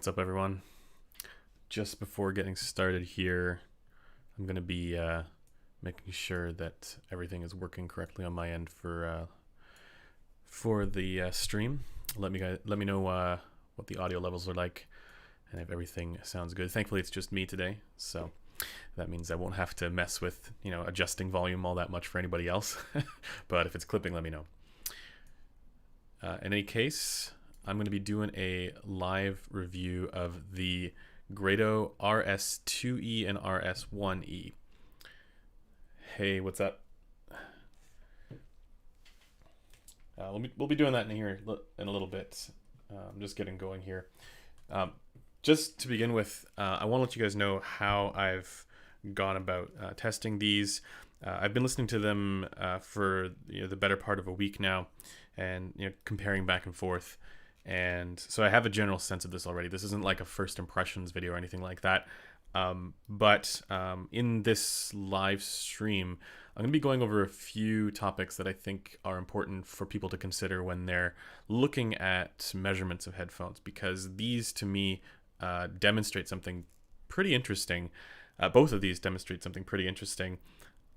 What's up, everyone? Just before getting started here, I'm going to be making sure that everything is working correctly on my end for the stream. Let me know what the audio levels are like and if everything sounds good. Thankfully, it's just me today, so that means I won't have to mess with adjusting volume all that much for anybody else. But if it's clipping, let me know. In any case, I'm going to be doing a live review of the Grado RS2e and RS1e. Hey, what's up? We'll be doing that in a little bit. I'm just getting going here. Just to begin with, I want to let you guys know how I've gone about testing these. I've been listening to them for the better part of a week now, and comparing back and forth. And so I have a general sense of this already. This isn't like a first impressions video or anything like that. But in this live stream, I'm going to be going over a few topics that I think are important for people to consider when they're looking at measurements of headphones, because these to me demonstrate something pretty interesting. Both of these demonstrate something pretty interesting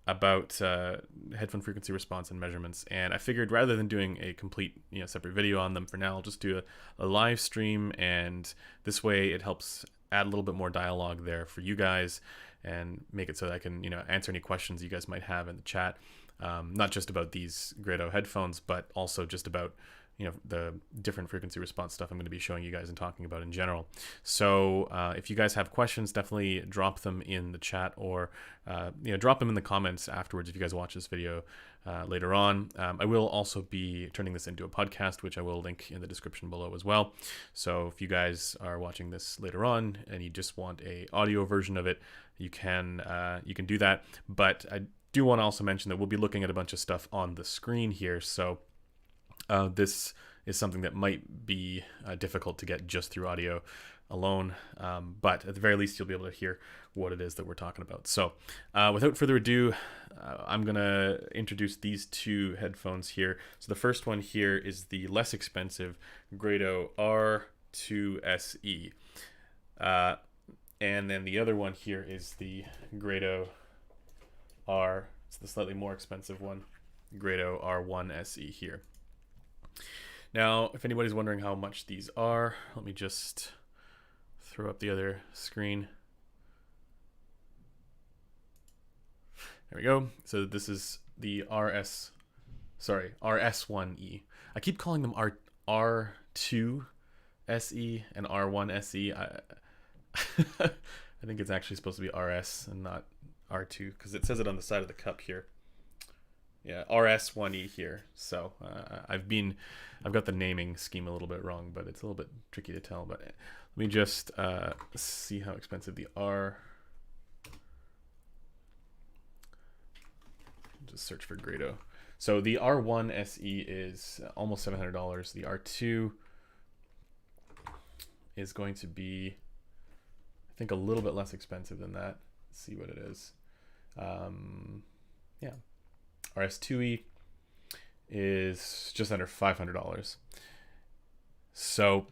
about headphone frequency response and measurements, and I figured rather than doing a complete separate video on them for now, I'll just do a live stream, and this way it helps add a little bit more dialogue there for you guys and make it so that I can answer any questions you guys might have in the chat, not just about these Grado headphones, but also just about the different frequency response stuff I'm going to be showing you guys and talking about in general. So if you guys have questions, definitely drop them in the chat, or drop them in the comments afterwards if you guys watch this video later on. I will also be turning this into a podcast, which I will link in the description below as well. So if you guys are watching this later on and you just want a audio version of it, you can do that. But I do want to also mention that we'll be looking at a bunch of stuff on the screen here, so this is something that might be difficult to get just through audio alone, but at the very least you'll be able to hear what it is that we're talking about. So without further ado, I'm gonna introduce these two headphones here. So the first one here is the less expensive Grado R2SE, and then the other one here is the Grado it's the slightly more expensive one, Grado R1SE here. Now, if anybody's wondering how much these are, let me just throw up the other screen. There we go. So this is the RS1e. I keep calling them R2SE and R1SE. I think it's actually supposed to be RS and not R2, because it says it on the side of the cup here. Yeah, RS1e here. So I've got the naming scheme a little bit wrong, but it's a little bit tricky to tell. But let me just see how expensive the R. Just search for Grado. So the R1SE is almost $700. The R2 is going to be, I think, a little bit less expensive than that. Let's see what it is. Yeah. RS2e is just under $500. So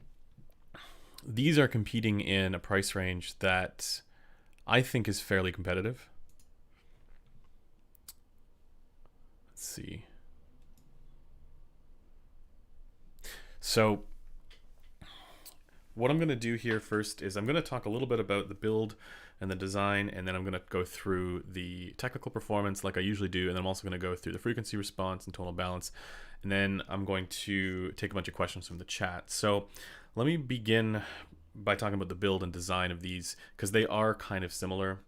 these are competing in a price range that I think is fairly competitive. Let's see. So what I'm going to do here first is I'm going to talk a little bit about the build and the design, and then I'm going to go through the technical performance like I usually do, and then I'm also going to go through the frequency response and tonal balance, and then I'm going to take a bunch of questions from the chat. So let me begin by talking about the build and design of these, because they are kind of similar.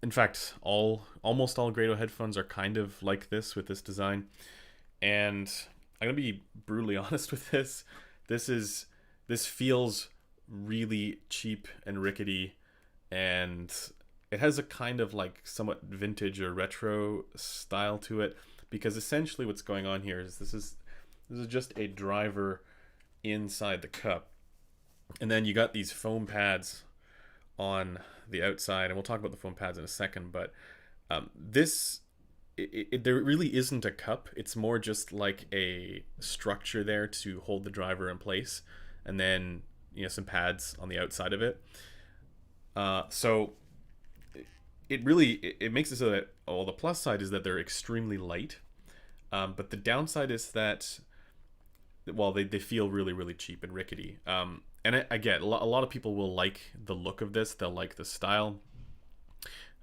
In fact, almost all Grado headphones are kind of like this with this design, and I'm going to be brutally honest with this. This feels really cheap and rickety, and it has a kind of like somewhat vintage or retro style to it, because essentially what's going on here is this is just a driver inside the cup, and then you got these foam pads on the outside, and we'll talk about the foam pads in a second, but there really isn't a cup. It's more just like a structure there to hold the driver in place, and then some pads on the outside of it. So it really it makes it so that, well, the plus side is that they're extremely light, but the downside is that, well, they feel really, really cheap and rickety. And I get a lot of people will like the look of this, they'll like the style,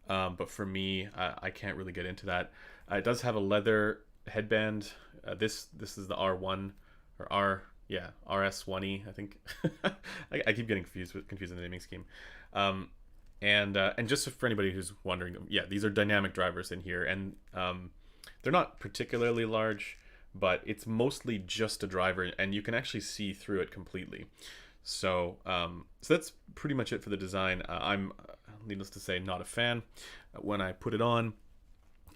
but for me, I can't really get into that. It does have a leather headband. This is the R1 or RS1e, I think. I keep getting confused in the naming scheme. And just for anybody who's wondering, yeah, these are dynamic drivers in here, and they're not particularly large, but it's mostly just a driver, and you can actually see through it completely. So so that's pretty much it for the design. I'm, needless to say, not a fan. When I put it on,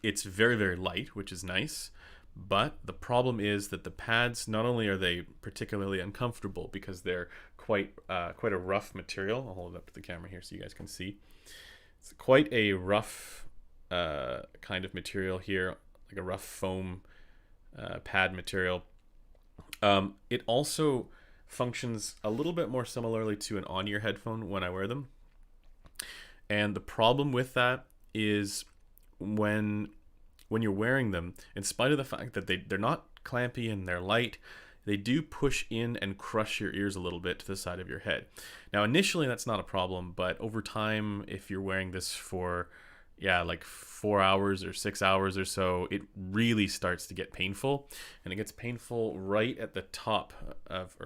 it's very, very light, which is nice. But the problem is that the pads, not only are they particularly uncomfortable because they're quite a rough material. I'll hold it up to the camera here so you guys can see. It's quite a rough kind of material here, like a rough foam pad material. It also functions a little bit more similarly to an on-ear headphone when I wear them. And the problem with that is when you're wearing them, in spite of the fact that they're not clampy and they're light, they do push in and crush your ears a little bit to the side of your head. Now, initially that's not a problem, but over time, if you're wearing this for, like 4 hours or 6 hours or so, it really starts to get painful. And it gets painful right at the top of,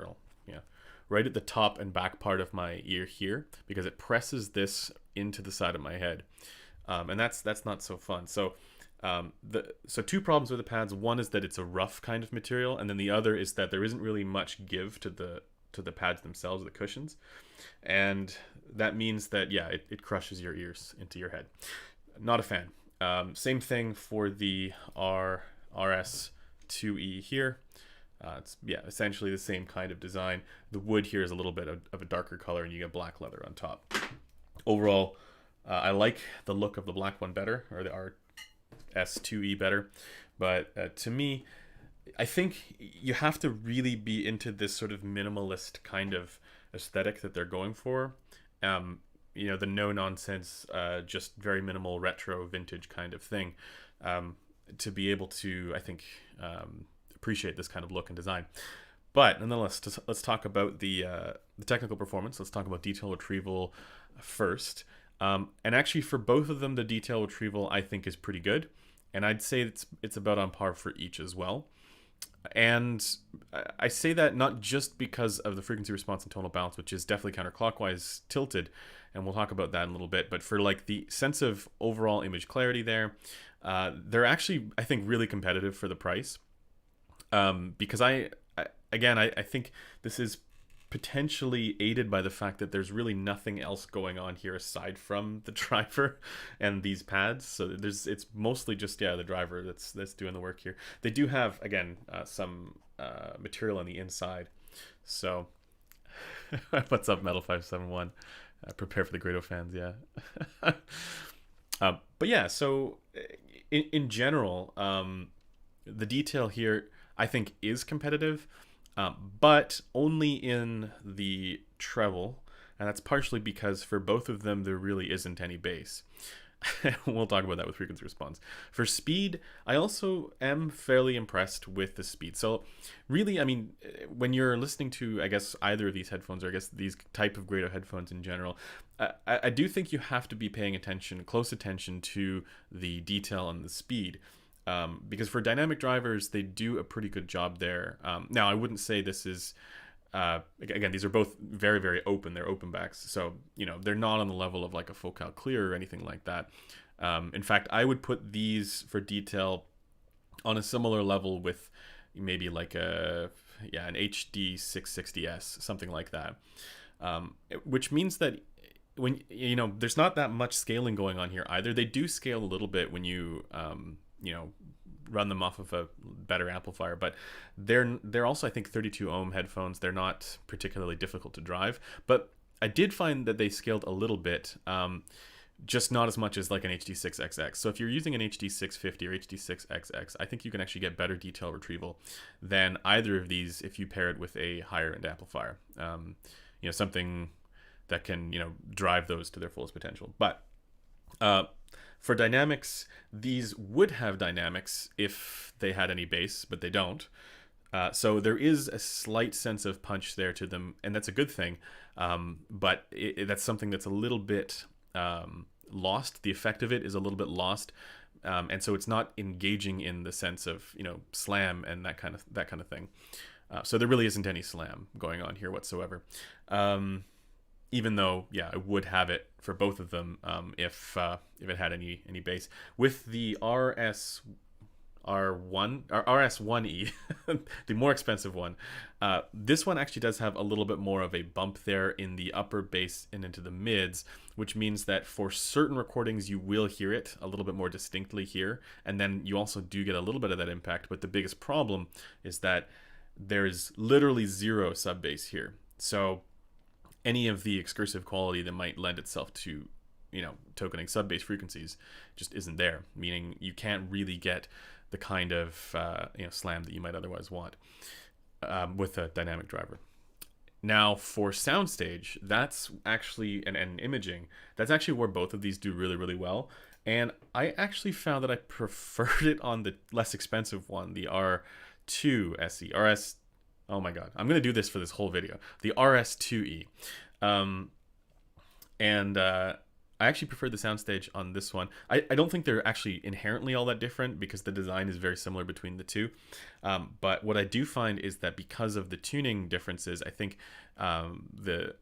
right at the top and back part of my ear here, because it presses this into the side of my head. And that's not so fun. So so two problems with the pads. One is that it's a rough kind of material, and then the other is that there isn't really much give to the pads themselves, the cushions, and that means that it crushes your ears into your head. Not a fan. Same thing for the RS2e here. It's essentially the same kind of design. The wood here is a little bit of a darker color, and you get black leather on top. Overall, I like the look of the black one better, or the RS2e better, but to me, I think you have to really be into this sort of minimalist kind of aesthetic that they're going for. The no nonsense, just very minimal retro vintage kind of thing, to be able to, I think, appreciate this kind of look and design. But nonetheless, let's talk about the technical performance. Let's talk about detail retrieval first. And actually, for both of them, the detail retrieval I think is pretty good, and I'd say it's about on par for each as well. And I say that not just because of the frequency response and tonal balance, which is definitely counterclockwise tilted, and we'll talk about that in a little bit, but for like the sense of overall image clarity there, they're actually, I think, really competitive for the price. Because I think this is potentially aided by the fact that there's really nothing else going on here aside from the driver and these pads. So it's mostly just the driver that's doing the work here. They do have, again, some material on the inside. So what's up, Metal 571? Prepare for the Grado fans, yeah. But yeah, so in general, the detail here I think is competitive. But only in the treble, and that's partially because for both of them there really isn't any bass. We'll talk about that with frequency response. For speed, I also am fairly impressed with the speed. So really, I mean, when you're listening to, I guess, either of these headphones, or I guess these type of Grado headphones in general, I do think you have to be paying close attention to the detail and the speed. Because for dynamic drivers, they do a pretty good job there. Now, I wouldn't say this is, again, these are both very, very open. They're open backs. So, they're not on the level of like a Focal Clear or anything like that. In fact, I would put these for detail on a similar level with maybe like an HD 660S, something like that. Which means that when, there's not that much scaling going on here either. They do scale a little bit when you run them off of a better amplifier, but they're also, I think, 32 ohm headphones. They're not particularly difficult to drive, but I did find that they scaled a little bit, just not as much as like an HD6XX. So if you're using an HD650 or HD6XX, I think you can actually get better detail retrieval than either of these if you pair it with a higher end amplifier. something that can drive those to their fullest potential. But for dynamics, these would have dynamics if they had any bass, but they don't. So there is a slight sense of punch there to them, and that's a good thing. But that's something that's a little bit lost. The effect of it is a little bit lost, and so it's not engaging in the sense of slam and that kind of thing. So there really isn't any slam going on here whatsoever. Even though, yeah, I would have it for both of them if it had any bass. With the RS1e, the more expensive one, this one actually does have a little bit more of a bump there in the upper bass and into the mids, which means that for certain recordings you will hear it a little bit more distinctly here, and then you also do get a little bit of that impact. But the biggest problem is that there's literally zero sub bass here, so any of the excursive quality that might lend itself to tokening sub bass frequencies just isn't there, meaning you can't really get the kind of slam that you might otherwise want with a dynamic driver. Now for Soundstage, that's actually and imaging, that's actually where both of these do really, really well. And I actually found that I preferred it on the less expensive one, the R2SE. Oh my god, I'm going to do this for this whole video. The RS2e. I actually prefer the Soundstage on this one. I don't think they're actually inherently all that different because the design is very similar between the two. But what I do find is that because of the tuning differences, I think the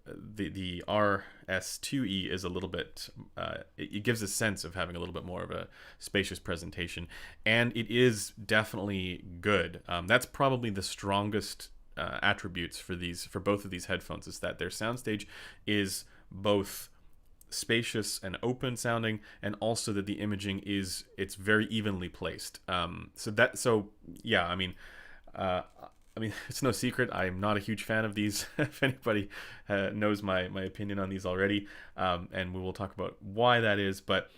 RS2e is a little bit, it gives a sense of having a little bit more of a spacious presentation, and it is definitely good. That's probably the strongest attributes for both of these headphones, is that their Soundstage is both spacious and open sounding, and also that the imaging it's very evenly placed. So yeah, I mean it's no secret I'm not a huge fan of these. If anybody knows my opinion on these already, and we will talk about why that is. But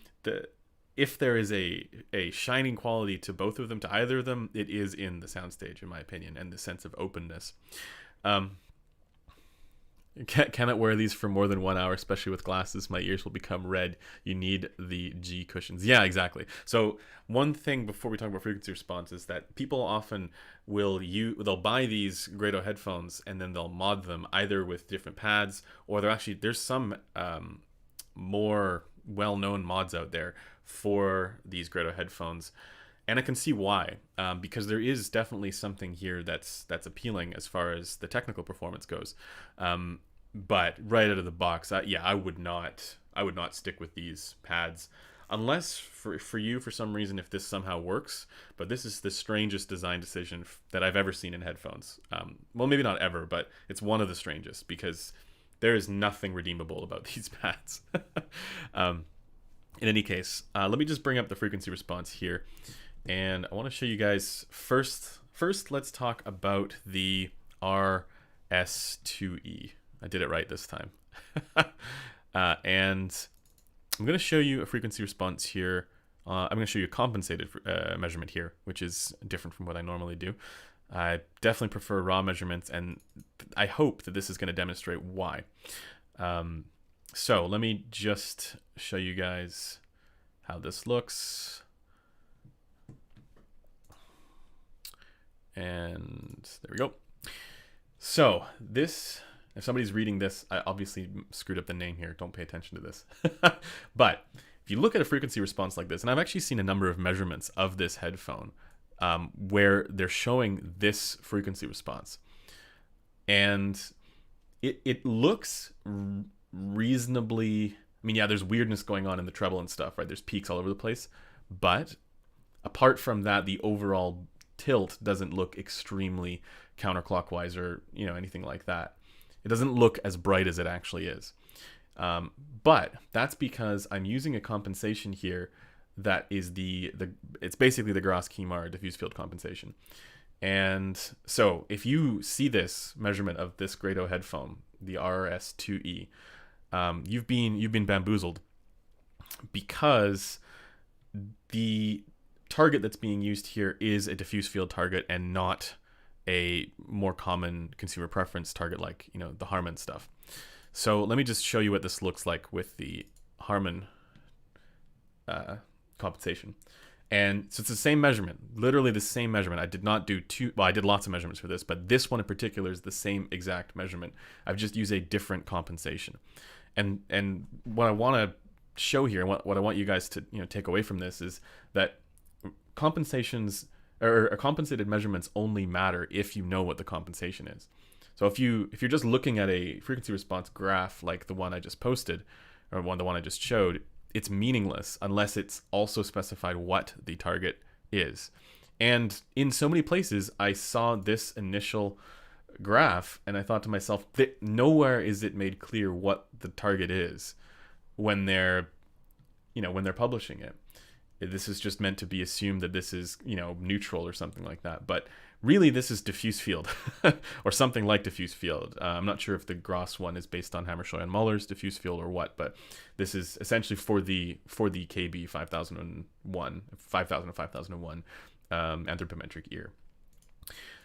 if there is a shining quality to both of them, to either of them, it is in the Soundstage, in my opinion, and the sense of openness. Cannot wear these for more than 1 hour, especially with glasses. My ears will become red. You need the G cushions. Yeah, exactly. So one thing before we talk about frequency response is that people often they'll buy these Grado headphones and then they'll mod them either with different pads, or there's some more well-known mods out there for these Grado headphones. And I can see why, because there is definitely something here that's appealing as far as the technical performance goes. But right out of the box, I would not stick with these pads, unless for you, for some reason, if this somehow works. But this is the strangest design decision that I've ever seen in headphones. Well, maybe not ever, but it's one of the strangest, because there is nothing redeemable about these pads. In any case, let me just bring up the frequency response here. And I want to show you guys first, let's talk about the RS2e. I did it right this time. And I'm going to show you a frequency response here. I'm going to show you a compensated measurement here, which is different from what I normally do. I definitely prefer raw measurements, and I hope that this is going to demonstrate why. So let me just show you guys how this looks. And there we go. So this, if somebody's reading this, I obviously screwed up the name here. Don't pay attention to this. But if you look at a frequency response like this, and I've actually seen a number of measurements of this headphone where they're showing this frequency response. And it looks reasonably, I mean, yeah, there's weirdness going on in the treble and stuff, right? There's peaks all over the place. But apart from that, the overall tilt doesn't look extremely counterclockwise or anything like that. It doesn't look as bright as it actually is. But that's because I'm using a compensation here that is it's basically the Gros-Kimar diffuse field compensation. And so if you see this measurement of this Grado headphone, the RS2e, you've been bamboozled, because the target that's being used here is a diffuse field target and not a more common consumer preference target like, you know, the Harman stuff. So let me just show you what this looks like with the Harman compensation. And so it's the same measurement, literally the same measurement. I did not do I did lots of measurements for this, but this one in particular is the same exact measurement. I've just used a different compensation. And what I want to show here, and what I want you guys to, you know, take away from this is that compensations or compensated measurements only matter if you know what the compensation is. So if you're just looking at a frequency response graph like the one I just posted, or the one I just showed, it's meaningless unless it's also specified what the target is. And in so many places, I saw this initial graph and I thought to myself, that nowhere is it made clear what the target is when they're publishing it. This is just meant to be assumed that this is, you know, neutral or something like that. But really, this is diffuse field or something like diffuse field. I'm not sure if the Gross one is based on Hammershoy and Muller's diffuse field or what, but this is essentially for the KB 5001 and 5001 anthropometric ear.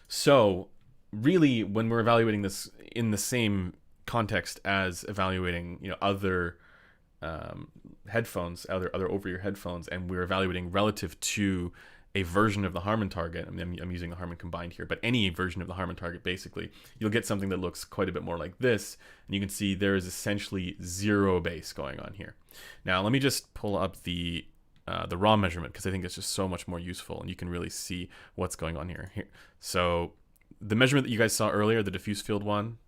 So really, when we're evaluating this in the same context as evaluating, you know, other headphones, other over-ear headphones, and we're evaluating relative to a version of the Harman target. I mean, I'm using the Harman combined here, but any version of the Harman target, basically, you'll get something that looks quite a bit more like this. And you can see there is essentially zero bass going on here. Now, let me just pull up the raw measurement, because I think it's just so much more useful, and you can really see what's going on here. So the measurement that you guys saw earlier, the diffuse field one,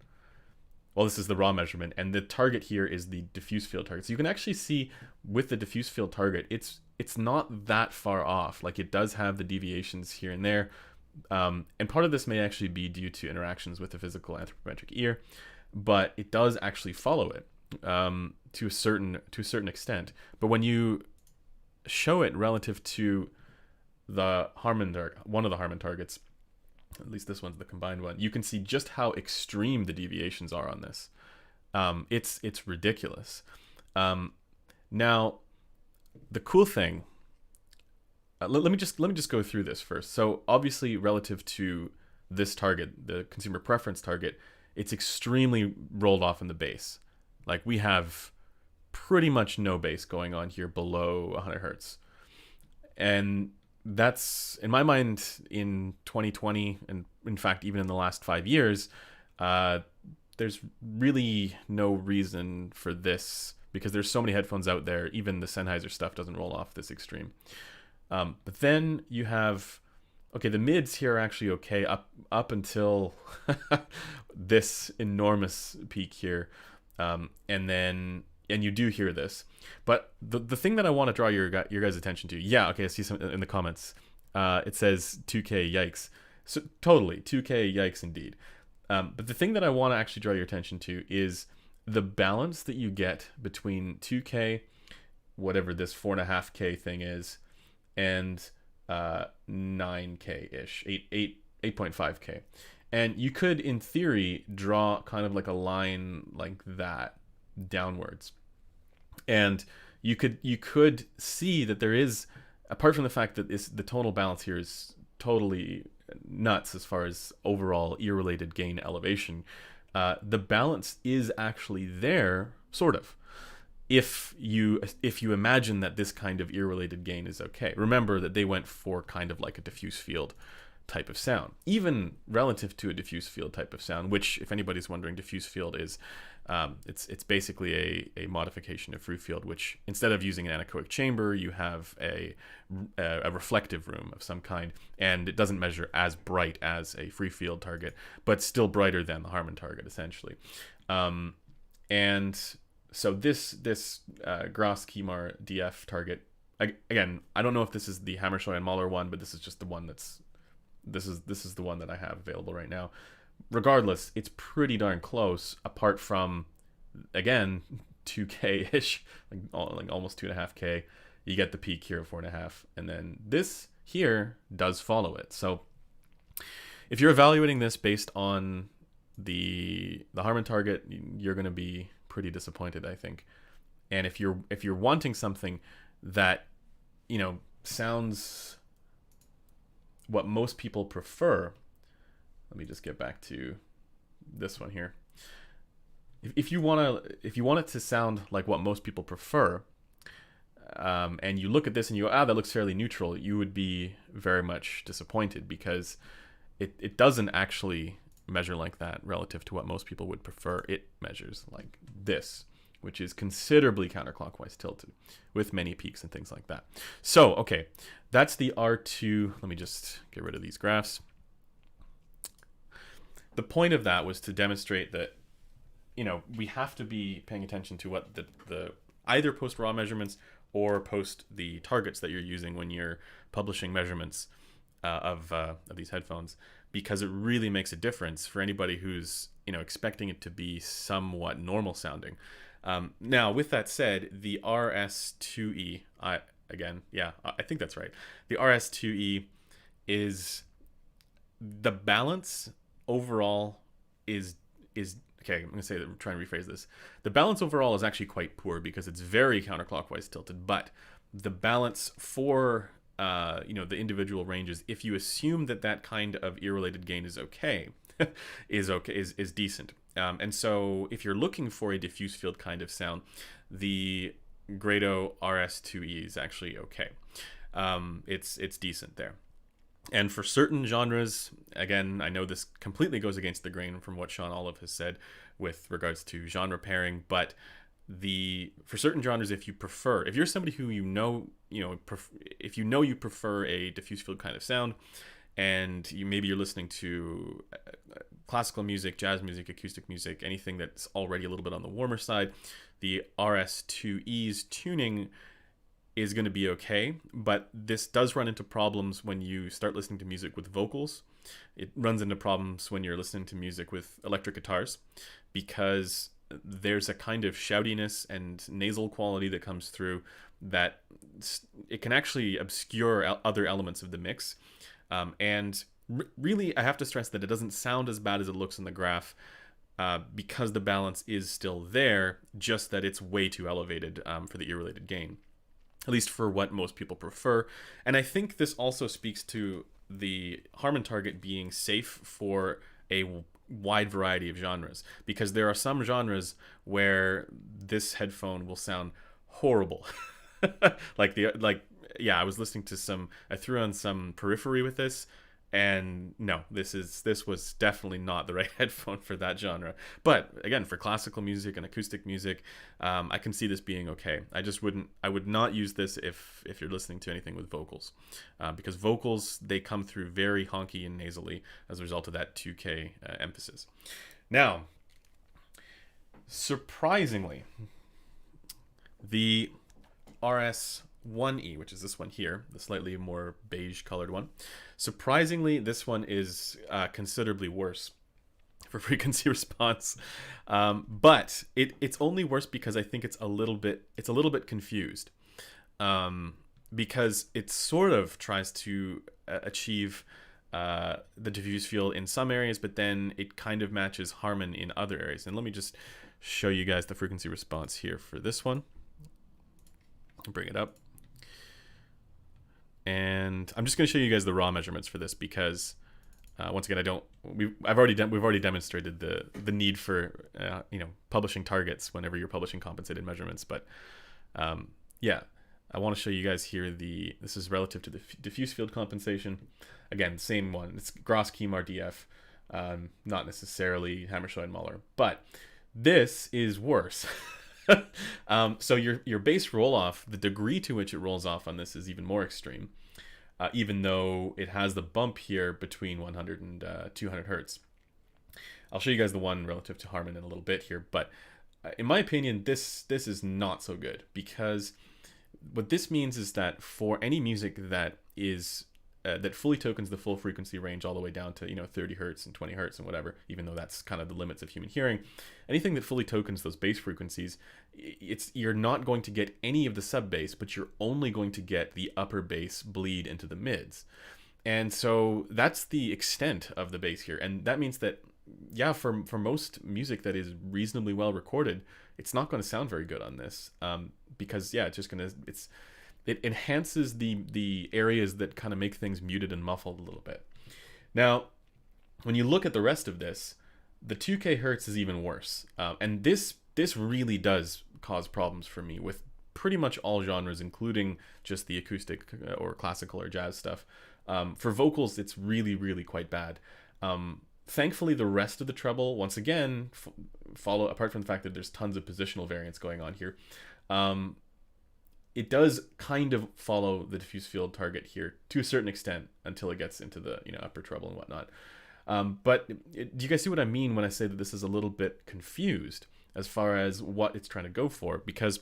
well, this is the raw measurement, and the target here is the diffuse field target. So you can actually see with the diffuse field target, it's not that far off. Like, it does have the deviations here and there, and part of this may actually be due to interactions with the physical anthropometric ear, but it does actually follow it to a certain extent. But when you show it relative to the Harman one of the Harman targets, at least this one's the combined one, you can see just how extreme the deviations are on this. It's ridiculous. Now, the cool thing, let me just go through this first. So obviously, relative to this target, the consumer preference target, it's extremely rolled off in the bass. Like, we have pretty much no bass going on here below 100 hertz, and that's, in my mind, in 2020, and in fact even in the last 5 years, there's really no reason for this, because there's so many headphones out there. Even the Sennheiser stuff doesn't roll off this extreme. But then you have, okay, the mids here are actually okay up until this enormous peak here, and you do hear this. But the thing that I want to draw your guys' attention to, yeah, okay, I see some in the comments. It says 2K, yikes. So totally, 2K, yikes indeed. But the thing that I want to actually draw your attention to is the balance that you get between 2K, whatever this 4.5K thing is, and 9K-ish, 8.5K. And you could, in theory, draw kind of like a line like that downwards. And you could see that there is, apart from the fact that the tonal balance here is totally nuts as far as overall ear-related gain elevation, the balance is actually there, sort of, if you imagine that this kind of ear-related gain is okay. Remember that they went for kind of like a diffuse field type of sound, even relative to a diffuse field type of sound, which, if anybody's wondering, diffuse field is it's basically a modification of free field, which instead of using an anechoic chamber, you have a reflective room of some kind, and it doesn't measure as bright as a free field target, but still brighter than the Harman target, essentially. And so this Gross Kemar DF target, again, I don't know if this is the Hammershoy and Muller one, but this is just the one this is the one that I have available right now. Regardless, it's pretty darn close, apart from, again, 2K-ish, like almost 2.5K. You get the peak here of 4.5, and then this here does follow it. So if you're evaluating this based on the Harman target, you're going to be pretty disappointed, I think. And if you're wanting something that, you know, sounds what most people prefer, let me just get back to this one here. If you want it to sound like what most people prefer, and you look at this and you go, that looks fairly neutral, you would be very much disappointed, because it doesn't actually measure like that relative to what most people would prefer. It measures like this, which is considerably counterclockwise tilted with many peaks and things like that. So, okay, that's the R2. Let me just get rid of these graphs. The point of that was to demonstrate that, you know, we have to be paying attention to what the either post raw measurements or post the targets that you're using when you're publishing measurements of these headphones, because it really makes a difference for anybody who's, you know, expecting it to be somewhat normal sounding. Now, with that said, the RS2e, I think that's right. The RS2e is, the balance overall is okay. I'm gonna say that, try and rephrase this. The balance overall is actually quite poor because it's very counterclockwise tilted, but the balance for you know, the individual ranges, if you assume that kind of ear-related gain is okay, is decent. And so if you're looking for a diffuse field kind of sound, the Grado RS2e is actually okay. It's decent there. And for certain genres, again, I know this completely goes against the grain from what Sean Olive has said with regards to genre pairing, but for certain genres, if you're somebody who if you prefer a diffuse field kind of sound, and maybe you're listening to classical music, jazz music, acoustic music, anything that's already a little bit on the warmer side, the RS2e's tuning is going to be okay, but this does run into problems when you start listening to music with vocals. It runs into problems when you're listening to music with electric guitars, because there's a kind of shoutiness and nasal quality that comes through that it can actually obscure other elements of the mix. And really, I have to stress that it doesn't sound as bad as it looks in the graph, because the balance is still there, just that it's way too elevated for the ear-related gain, at least for what most people prefer. And I think this also speaks to the Harman target being safe for a wide variety of genres, because there are some genres where this headphone will sound horrible. I was listening to I threw on some Periphery with this, and no, this was definitely not the right headphone for that genre. But again, for classical music and acoustic music, I can see this being okay. I would not use this if you're listening to anything with vocals, because vocals, they come through very honky and nasally as a result of that 2K emphasis. Now, surprisingly, the RS1e, which is this one here, the slightly more beige colored one, surprisingly, this one is considerably worse for frequency response, but it's only worse because I think it's a little bit confused, because it sort of tries to achieve the diffuse field in some areas, but then it kind of matches Harman in other areas. And let me just show you guys the frequency response here for this one. Bring it up, and I'm just going to show you guys the raw measurements for this, because once again, we've already demonstrated the need for publishing targets whenever you're publishing compensated measurements. But yeah, I want to show you guys here this is relative to the diffuse field compensation. Again, same one. It's Gross Keymar DF, not necessarily Hammershøi and Mahler, but this is worse. So your bass roll off, the degree to which it rolls off on this is even more extreme, even though it has the bump here between 100 and 200 hertz. I'll show you guys the one relative to Harman in a little bit here, but in my opinion, this is not so good, because what this means is that for any music that is that fully tokens the full frequency range all the way down to 30 hertz and 20 hertz and whatever, even though that's kind of the limits of human hearing, anything that fully tokens those bass frequencies, you're not going to get any of the sub bass, but you're only going to get the upper bass bleed into the mids. And so that's the extent of the bass here, and that means that for most music that is reasonably well recorded, it's not going to sound very good on this, because it's just going to it enhances the areas that kind of make things muted and muffled a little bit. Now, when you look at the rest of this, the 2K hertz is even worse. And this really does cause problems for me with pretty much all genres, including just the acoustic or classical or jazz stuff. For vocals, it's really, really quite bad. Thankfully, the rest of the treble, once again, follow, apart from the fact that there's tons of positional variance going on here, it does kind of follow the diffuse field target here to a certain extent until it gets into the upper treble and whatnot. But do you guys see what I mean when I say that this is a little bit confused as far as what it's trying to go for? Because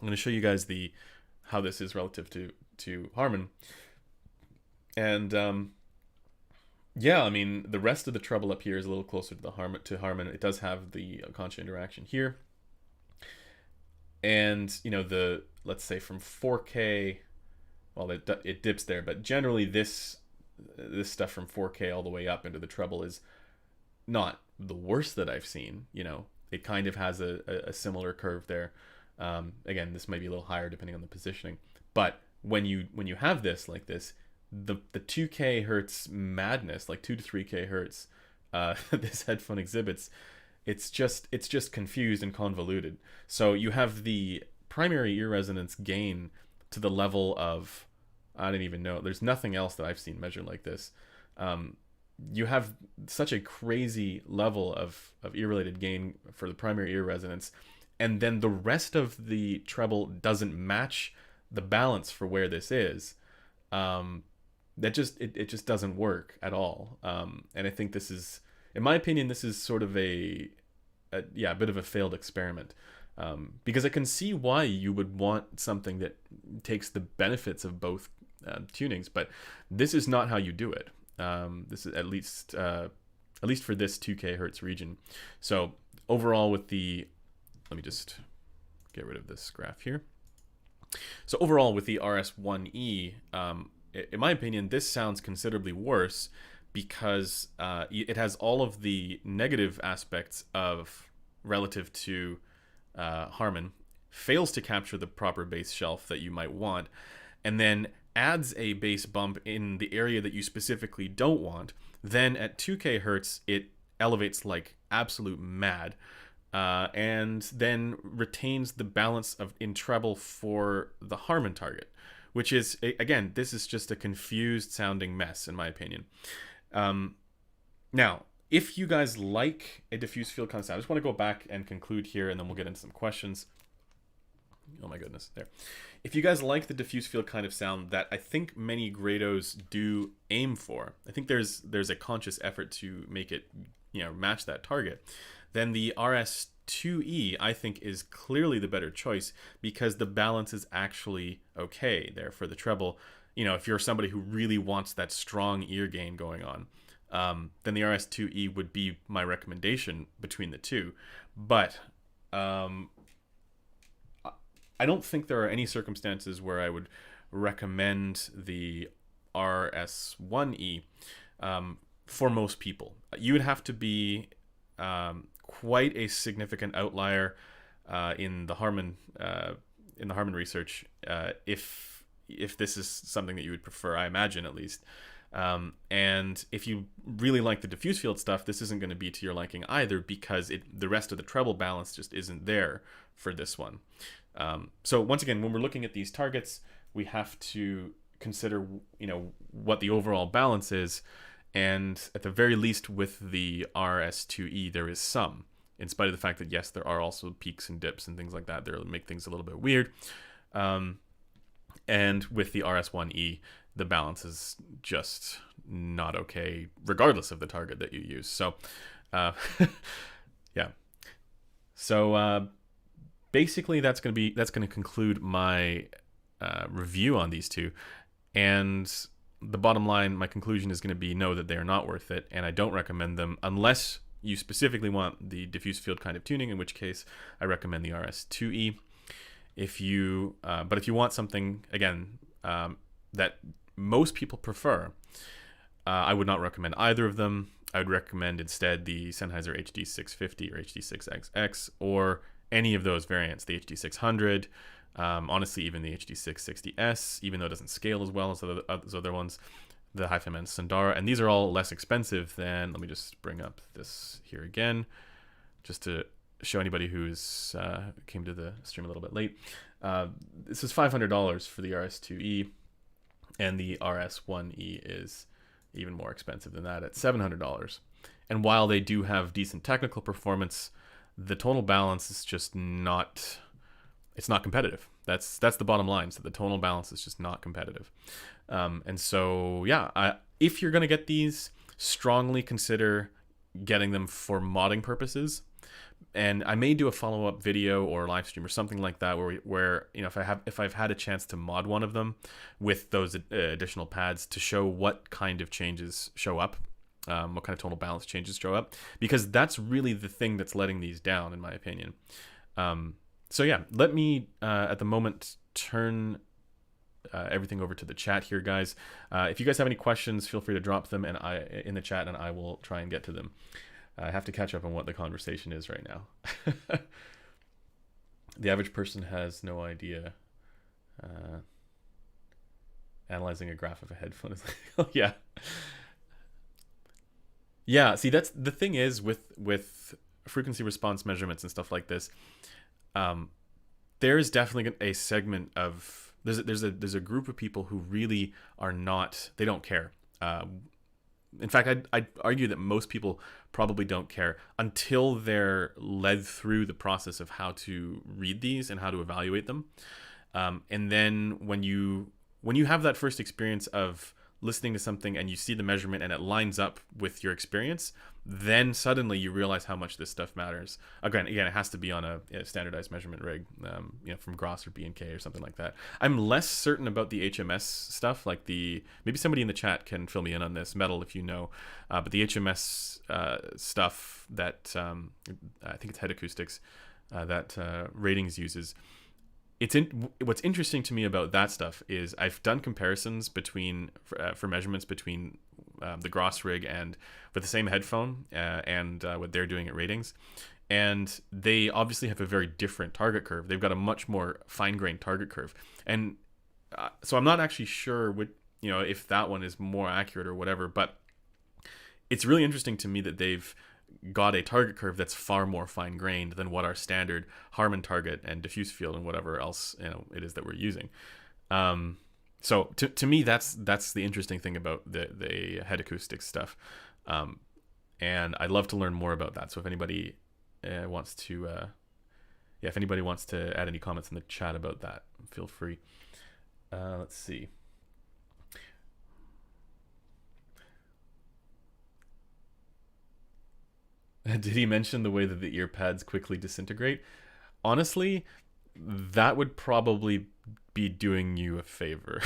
I'm going to show you guys how this is relative to Harman. And yeah, I mean, the rest of the treble up here is a little closer to the Harman. It does have the concha interaction here. And, let's say from 4K, well, it dips there, but generally this stuff from 4K all the way up into the treble is not the worst that I've seen. It kind of has a similar curve there. Again, this might be a little higher depending on the positioning, but when you have this like this, the 2K hertz madness, like 2 to 3K hertz, this headphone exhibits, it's just confused and convoluted. So you have the primary ear resonance gain to the level of, I don't even know, there's nothing else that I've seen measured like this. You have such a crazy level of ear-related gain for the primary ear resonance, and then the rest of the treble doesn't match the balance for where this is. It just doesn't work at all. And I think this is, in my opinion, this is sort of a bit of a failed experiment. Because I can see why you would want something that takes the benefits of both tunings, but this is not how you do it. This is at least for this 2K hertz region. So overall, let me just get rid of this graph here. So overall, with the RS1e, in my opinion, this sounds considerably worse because it has all of the negative aspects of relative to Harman, fails to capture the proper bass shelf that you might want, and then adds a bass bump in the area that you specifically don't want. Then at 2K hertz, it elevates like absolute mad, and then retains the balance in treble for the Harman target, which is, again, this is just a confused sounding mess in my opinion. Now, if you guys like a diffuse field kind of sound, I just want to go back and conclude here, and then we'll get into some questions. Oh my goodness, there. If you guys like the diffuse field kind of sound that I think many Grados do aim for, I think there's a conscious effort to make it, match that target, then the RS2e I think is clearly the better choice because the balance is actually okay there for the treble. If you're somebody who really wants that strong ear gain going on, then the RS2e would be my recommendation between the two. But I don't think there are any circumstances where I would recommend the RS1e for most people. You would have to be quite a significant outlier in the Harman research if this is something that you would prefer, I imagine at least. And if you really like the diffuse field stuff, this isn't going to be to your liking either because the rest of the treble balance just isn't there for this one. So once again, when we're looking at these targets, we have to consider, what the overall balance is. And at the very least with the RS2e, there is some, in spite of the fact that, yes, there are also peaks and dips and things like that. They'll make things a little bit weird. And with the RS1e, the balance is just not okay, regardless of the target that you use. So, yeah. So basically, that's going to conclude my review on these two. And the bottom line, my conclusion is going to be no, that they are not worth it, and I don't recommend them unless you specifically want the diffuse field kind of tuning, in which case I recommend the RS2e. But if you want something, again, that most people prefer, I would not recommend either of them. I would recommend instead the Sennheiser HD650 or HD6XX or any of those variants, the HD600, honestly even the HD660S, even though it doesn't scale as well as those other ones. the HiFi Man Sundara, and these are all less expensive than, let me just bring up this here again, just to show anybody who's came to the stream a little bit late. This is $500 for the RS2e, and the RS1e is even more expensive than that at $700. And while they do have decent technical performance, the tonal balance is just not, it's not competitive. That's the bottom line. So the tonal balance is just not competitive. And so, yeah, if you're going to get these, strongly consider getting them for modding purposes. And I may do a follow-up video or live stream or something like that where you know, if I've had a chance to mod one of them with those additional pads to show what kind of changes show up, what kind of tonal balance changes show up, because that's really the thing that's letting these down, in my opinion. So yeah, let me at the moment turn everything over to the chat here, guys. If you guys have any questions, feel free to drop them in the chat, and I will try and get to them. I have to catch up on what the conversation is right now. The average person has no idea. Analyzing a graph of a headphone is like, oh, yeah. Yeah, see, that's the thing is with frequency response measurements and stuff like this. There is definitely a segment of there's a group of people who really are not, they don't care. In fact, I'd argue that most people probably don't care until they're led through the process of how to read these and how to evaluate them. And then when you have that first experience of listening to something and you see the measurement and it lines up with your experience, then suddenly you realize how much this stuff matters. Again, it has to be on a standardized measurement rig, you know, from Gross or B&K or something like that. I'm less certain about the HMS stuff, like maybe somebody in the chat can fill me in on this, Metal, if you know, but the HMS stuff that I think it's Head Acoustics that Ratings uses. What's interesting to me about that stuff is I've done comparisons between for measurements between the Gross rig and for the same headphone and what they're doing at Ratings, and they obviously have a very different target curve. They've got a much more fine-grained target curve, and so I'm not actually sure if that one is more accurate or whatever, but it's really interesting to me that they've got a target curve that's far more fine-grained than what our standard Harman target and diffuse field and whatever else it is that we're using. So to me, that's the interesting thing about the Head Acoustics stuff, and I'd love to learn more about that. So if anybody wants to, if anybody wants to add any comments in the chat about that, feel free. Let's see. Did he mention the way that the ear pads quickly disintegrate? Honestly, that would probably be doing you a favor.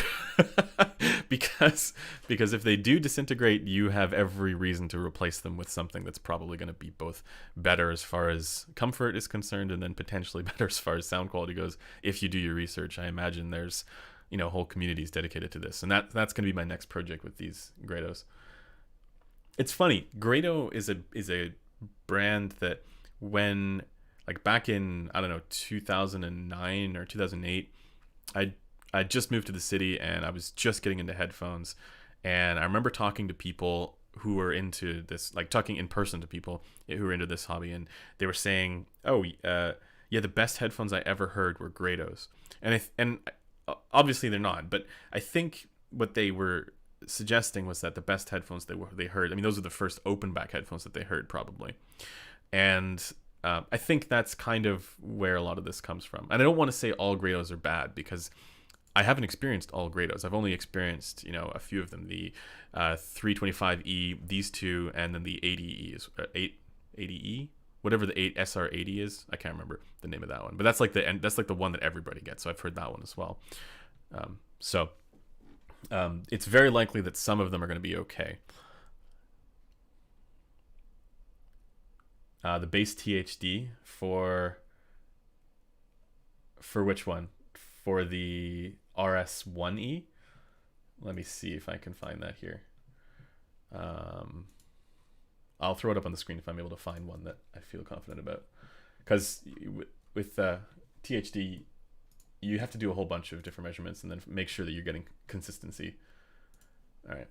because if they do disintegrate, you have every reason to replace them with something that's probably going to be both better as far as comfort is concerned and then potentially better as far as sound quality goes. If you do your research, I imagine there's whole communities dedicated to this, and that's going to be my next project with these Grados. It's funny, Grado is a brand that when, like, back in, I don't know, 2009 or 2008, I just moved to the city and I was just getting into headphones, and I remember talking to people who were into this, like talking in person to people who were into this hobby, and they were saying, oh yeah, the best headphones I ever heard were Grados, and obviously they're not, but I think what they were suggesting was that the best headphones they heard, I mean, those are the first open back headphones that they heard probably, and I think that's kind of where a lot of this comes from. And I don't want to say all Grados are bad, because I haven't experienced all Grados. I've only experienced a few of them, the 325E, these two, and then the 80E, whatever the 8 SR80 is. I can't remember the name of that one, but that's like the one that everybody gets, so I've heard that one as well. It's very likely that some of them are going to be okay. The base THD for which one? For the RS1e? Let me see if I can find that here. I'll throw it up on the screen if I'm able to find one that I feel confident about. Because with THD, you have to do a whole bunch of different measurements and then make sure that you're getting consistency. All right.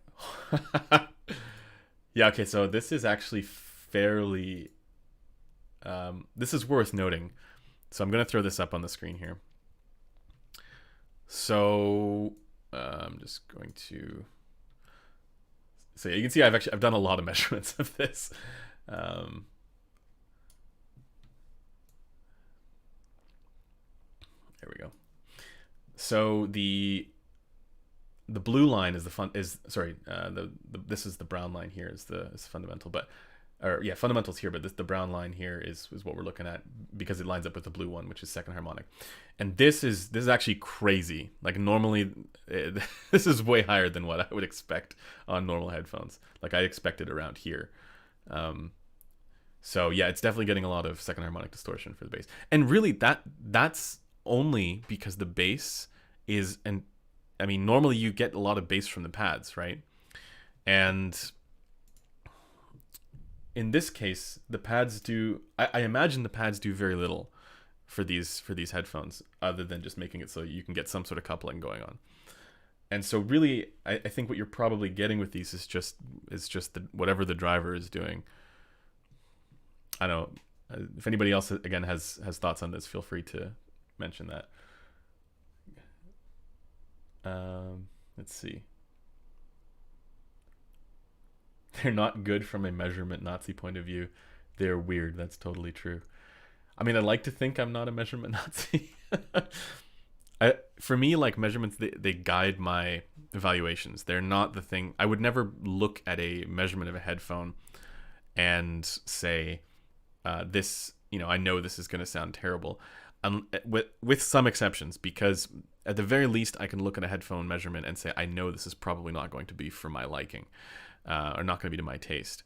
Yeah, okay, so this is actually fairly... this is worth noting. So I'm going to throw this up on the screen here. So I'm just going to... So you can see I've done a lot of measurements of this. There we go. So the blue line is this is the brown line here is fundamental, but fundamentals here, but the brown line here is what we're looking at because it lines up with the blue one, which is second harmonic. And this is actually crazy. Like normally this is way higher than what I would expect on normal headphones. Like I expected around here. So yeah, it's definitely getting a lot of second harmonic distortion for the bass. And really that's only because the bass is, and I mean, normally you get a lot of bass from the pads, right? And in this case, the pads do, I imagine the pads do very little for these headphones, other than just making it so you can get some sort of coupling going on. And so really, I think what you're probably getting with these is just whatever the driver is doing. I don't know. If anybody else, again, has thoughts on this, feel free to mention that. Let's see. They're not good from a measurement Nazi point of view. They're weird. That's totally true. I mean, I like to think I'm not a measurement Nazi. For me, like measurements, they guide my evaluations. They're not the thing. I would never look at a measurement of a headphone and say, this, I know this is going to sound terrible. With some exceptions, because at the very least, I can look at a headphone measurement and say, I know this is probably not going to be for my liking, or not going to be to my taste.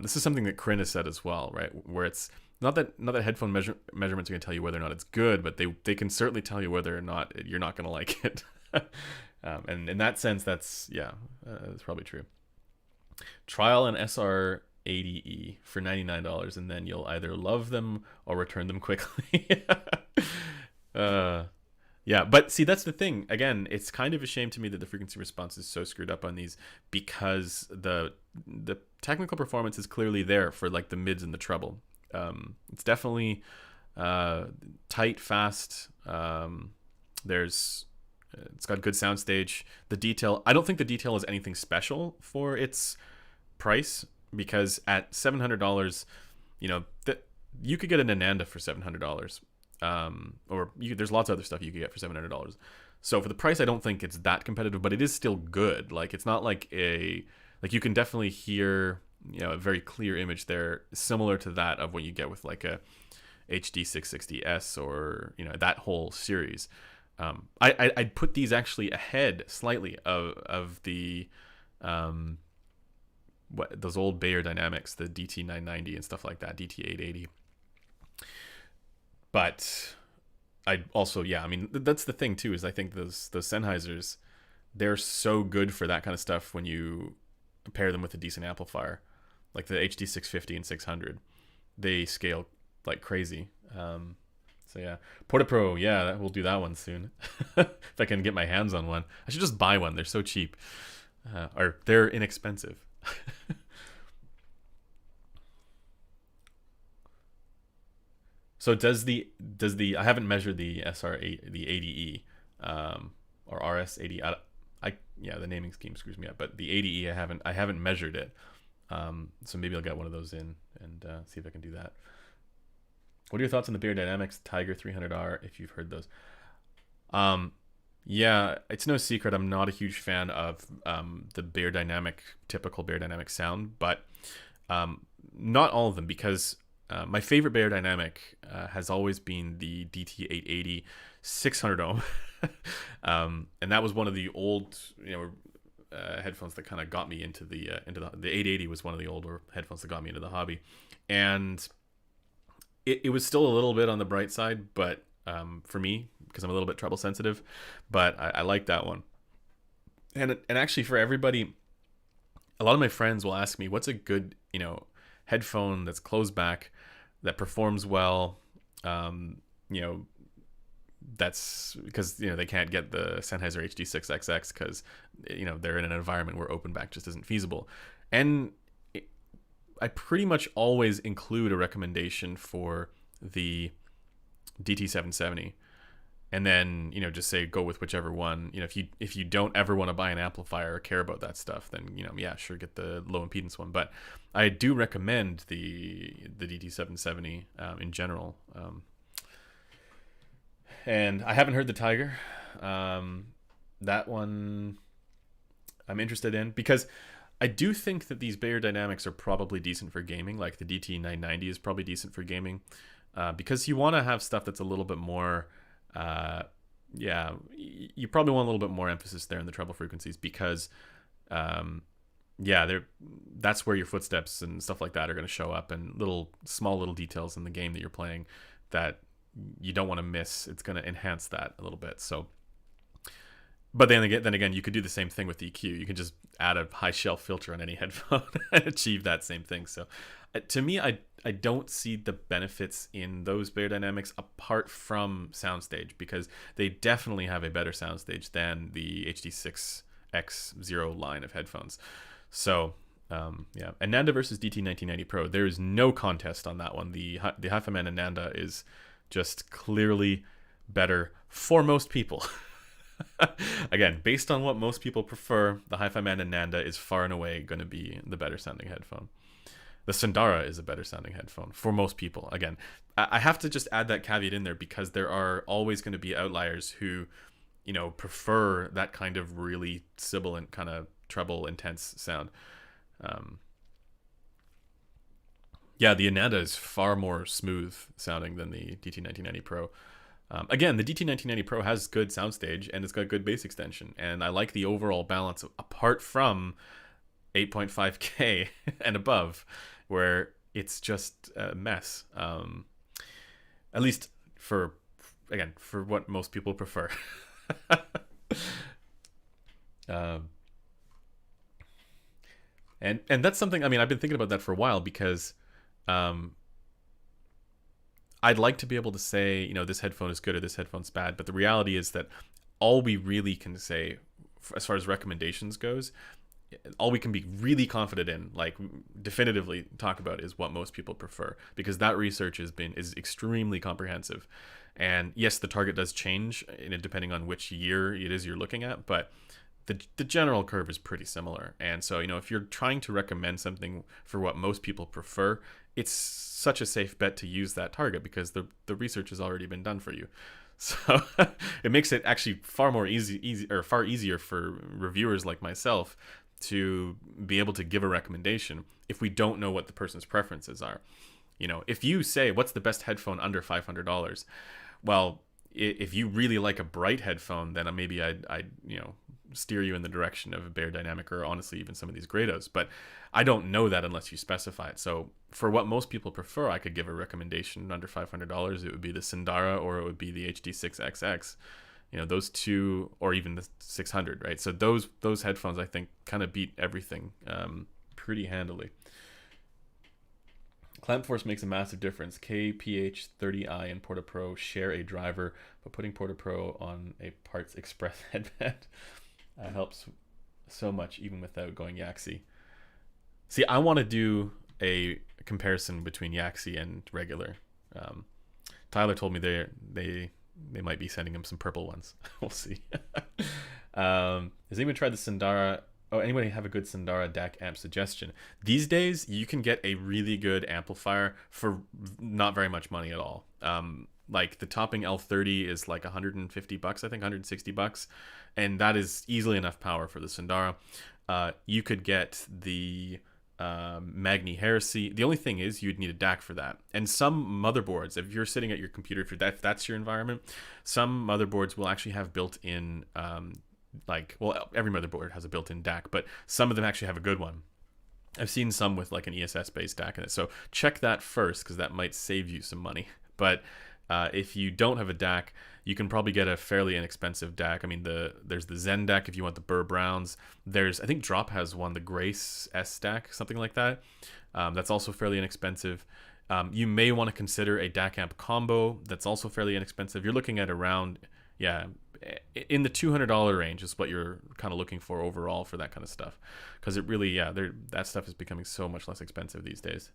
This is something that Corinne has said as well, right? Where it's not that headphone measurements are going to tell you whether or not it's good, but they can certainly tell you whether or not you're not going to like it. And in that sense, that's probably true. Trial an SR80E for $99, and then you'll either love them or return them quickly. Yeah, but see, that's the thing. Again, it's kind of a shame to me that the frequency response is so screwed up on these, because the technical performance is clearly there for like the mids and the treble. It's definitely tight, fast. It's got good soundstage. The detail, I don't think the detail is anything special for its price, because at $700, you could get an Ananda for $700. There's lots of other stuff you could get for $700. So for the price, I don't think it's that competitive, but it is still good. Like, it's not like you can definitely hear, a very clear image there, similar to that of what you get with like a HD 660S or, that whole series. I'd put these actually ahead slightly of the, those old Bayer Dynamics, the DT990 and stuff like that, DT880. But I also, that's the thing too, is I think those Sennheisers, they're so good for that kind of stuff when you pair them with a decent amplifier, like the HD 650 and 600. They scale like crazy. So yeah, Portapro, yeah, we'll do that one soon. If I can get my hands on one. I should just buy one. They're so cheap, or they're inexpensive. So does the I haven't measured the SR8, the 80E, or RS80. The naming scheme screws me up, but the 80E I haven't measured it. So maybe I'll get one of those in and see if I can do that. What are your thoughts on the Bayer Dynamics Tiger 300R, if you've heard those? Yeah, it's no secret I'm not a huge fan of the typical Bayer Dynamic sound, but not all of them, because my favorite Bayer Dynamic has always been the DT880 600 ohm. And that was one of the old, headphones that kind of got me into the 880 was one of the older headphones that got me into the hobby. And it was still a little bit on the bright side, but for me, because I'm a little bit treble sensitive, but I like that one. And actually, for everybody, a lot of my friends will ask me, what's a good, headphone that's closed back, that performs well, that's because they can't get the Sennheiser HD6XX because they're in an environment where open back just isn't feasible. And I pretty much always include a recommendation for the DT770, and then just say go with whichever one. If you don't ever want to buy an amplifier or care about that stuff, then yeah, sure, get the low impedance one. But I do recommend the DT770 in general. And I haven't heard the Tiger. That one I'm interested in because I do think that these Bayer Dynamics are probably decent for gaming. Like the DT990 is probably decent for gaming because you want to have stuff that's a little bit more, you probably want a little bit more emphasis there in the treble frequencies because, that's where your footsteps and stuff like that are going to show up, and small little details in the game that you're playing that you don't want to miss. It's going to enhance that a little bit. So, but then again, you could do the same thing with EQ. You can just add a high shelf filter on any headphone and achieve that same thing. So, to me, I don't see the benefits in those Bayer Dynamics apart from Soundstage, because they definitely have a better Soundstage than the HD6X0 line of headphones. So, Ananda versus DT1990 Pro. There is no contest on that one. The Hi-Fi-Man Ananda is just clearly better for most people. Again, based on what most people prefer, the Hi-Fi-Man Ananda is far and away going to be the better sounding headphone. The Sundara is a better sounding headphone for most people. Again, I have to just add that caveat in there because there are always going to be outliers who, prefer that kind of really sibilant kind of treble intense sound. The Ananda is far more smooth sounding than the DT1990 Pro. Again, the DT1990 Pro has good soundstage and it's got good bass extension, and I like the overall balance apart from 8.5K and above, where it's just a mess. At least for what most people prefer. And that's something, I've been thinking about that for a while because I'd like to be able to say, this headphone is good or this headphone's bad, but the reality is that all we really can say as far as recommendations goes, all we can be really confident in, like definitively talk about, is what most people prefer, because that research is extremely comprehensive. And yes, the target does change depending on which year it is you're looking at, but the general curve is pretty similar. And so, if you're trying to recommend something for what most people prefer, it's such a safe bet to use that target because the research has already been done for you. So it makes it actually far easier for reviewers like myself to be able to give a recommendation if we don't know what the person's preferences are. If you say, what's the best headphone under $500? Well, if you really like a bright headphone, then maybe I'd steer you in the direction of a Bayer Dynamic, or honestly even some of these Grados. But I don't know that unless you specify it. So for what most people prefer, I could give a recommendation under $500. It would be the Sundara or it would be the HD6XX. Those two, or even the 600, right? So those headphones, I think, kind of beat everything pretty handily. Clamp force makes a massive difference. KPH30i and Porta Pro share a driver, but putting Porta Pro on a Parts Express headband helps so much, even without going Yaxi. See, I want to do a comparison between Yaxi and regular. Tyler told me they might be sending him some purple ones. We'll see. Has anyone tried the Sundara? Oh, anybody have a good Sundara DAC amp suggestion? These days, you can get a really good amplifier for not very much money at all. Like the topping L30 is like $150, I think $160, and that is easily enough power for the Sundara. You could get the Magni Heresy. The only thing is you'd need a DAC for that. And some motherboards, if you're sitting at your computer, if that's your environment, some motherboards will actually have built-in every motherboard has a built-in DAC, but some of them actually have a good one. I've seen some with like an ESS-based DAC in it. So check that first, because that might save you some money. But if you don't have a DAC, you can probably get a fairly inexpensive DAC. There's the Zen DAC if you want the Burr Browns. I think Drop has one, the Grace S DAC, something like that. That's also fairly inexpensive. You may want to consider a DAC amp combo that's also fairly inexpensive. You're looking at around, yeah, in the $200 range is what you're kind of looking for overall for that kind of stuff. Because it really, yeah, that stuff is becoming so much less expensive these days.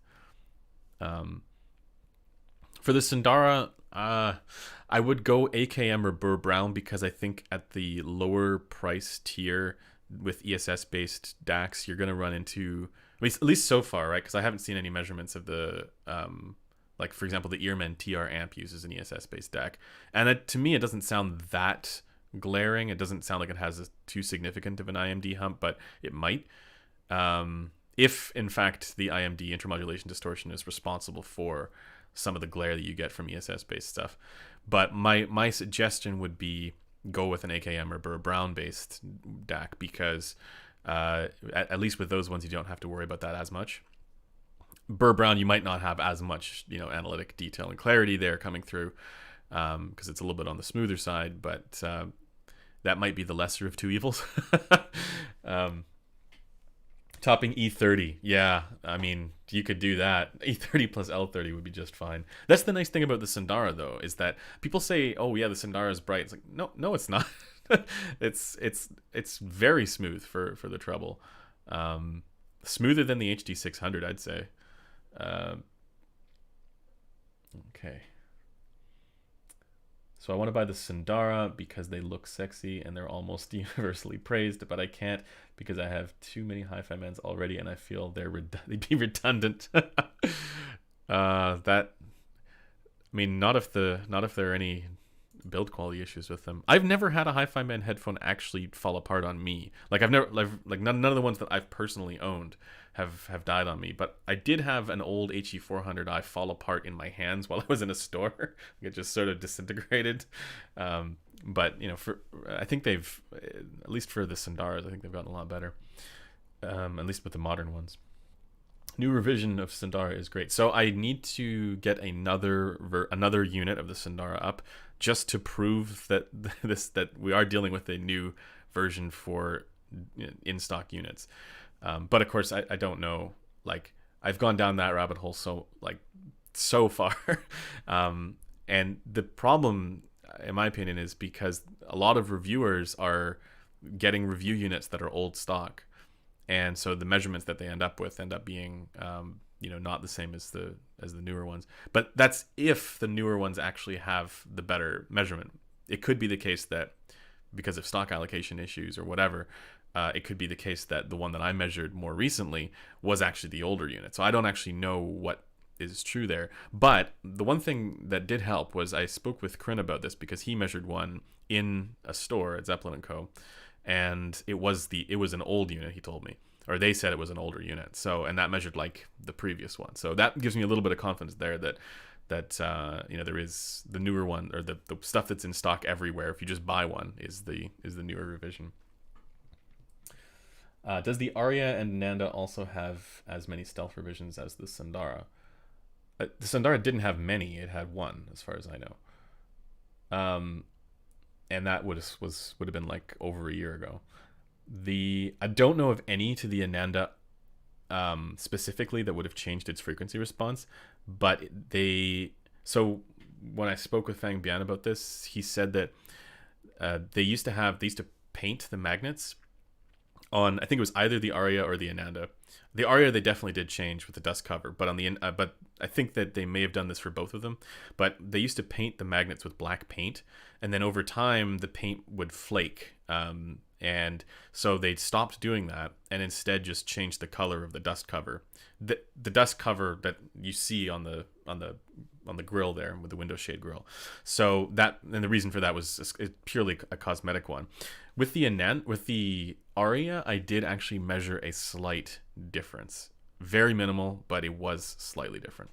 For the Sundara, I would go AKM or Burr Brown, because I think at the lower price tier with ESS based DACs, you're going to run into, at least so far, right? Because I haven't seen any measurements of the, like for example, the Earman TR amp uses an ESS based DAC. And to me, it doesn't sound that glaring. It doesn't sound like it has too significant of an IMD hump, but it might. If in fact the IMD intermodulation distortion is responsible for some of the glare that you get from ESS based stuff. But my suggestion would be go with an AKM or Burr Brown based DAC, because at least with those ones you don't have to worry about that as much. Burr Brown, you might not have as much, analytic detail and clarity there coming through, because it's a little bit on the smoother side, but that might be the lesser of two evils. Topping E30, yeah, I mean, you could do that. E30 plus L30 would be just fine. That's the nice thing about the Sundara, though, is that people say, "Oh yeah, the Sundara is bright." It's like, no, it's not. it's very smooth for the treble, smoother than the HD 600, I'd say. Okay. So I want to buy the Sundara because they look sexy and they're almost universally praised, but I can't because I have too many hi-fi mans already, and I feel they'd be redundant. Not if there are any build quality issues with them. I've never had a hi-fi man headphone actually fall apart on me. None of the ones that I've personally owned have died on me, but I did have an old HE400i fall apart in my hands while I was in a store. It just sort of disintegrated. But I think they've, at least for the Sundaras, I think they've gotten a lot better. At least with the modern ones. New revision of Sundara is great. So I need to get another unit of the Sundara up just to prove that that we are dealing with a new version for in stock units. But of course, I don't know. I've gone down that rabbit hole so far, and the problem, in my opinion, is because a lot of reviewers are getting review units that are old stock, and so the measurements that they end up being not the same as the newer ones. But that's if the newer ones actually have the better measurement. It could be the case that because of stock allocation issues or whatever, it could be the case that the one that I measured more recently was actually the older unit. So I don't actually know what is true there. But the one thing that did help was I spoke with Corinne about this, because he measured one in a store at Zeppelin & Co. And it was an old unit, he told me. Or they said it was an older unit. So, and that measured like the previous one. So that gives me a little bit of confidence there that there is the newer one, or the stuff that's in stock everywhere. If you just buy one, is the newer revision. Does the Aria and Nanda also have as many stealth revisions as the Sundara? The Sundara didn't have many; it had one, as far as I know. And that would have been like over a year ago. I don't know of any to the Ananda specifically that would have changed its frequency response, but so when I spoke with Fang Bian about this, he said that they used to paint the magnets on, I think it was either the Aria or the Ananda. The Aria they definitely did change with the dust cover, but but I think that they may have done this for both of them. But they used to paint the magnets with black paint, and then over time the paint would flake. And so they stopped doing that and instead just changed the color of the dust cover. The dust cover that you see on the grill there with the window shade grill. So the reason for that was purely a cosmetic one. With the Aria, I did actually measure a slight difference. Very minimal, but it was slightly different.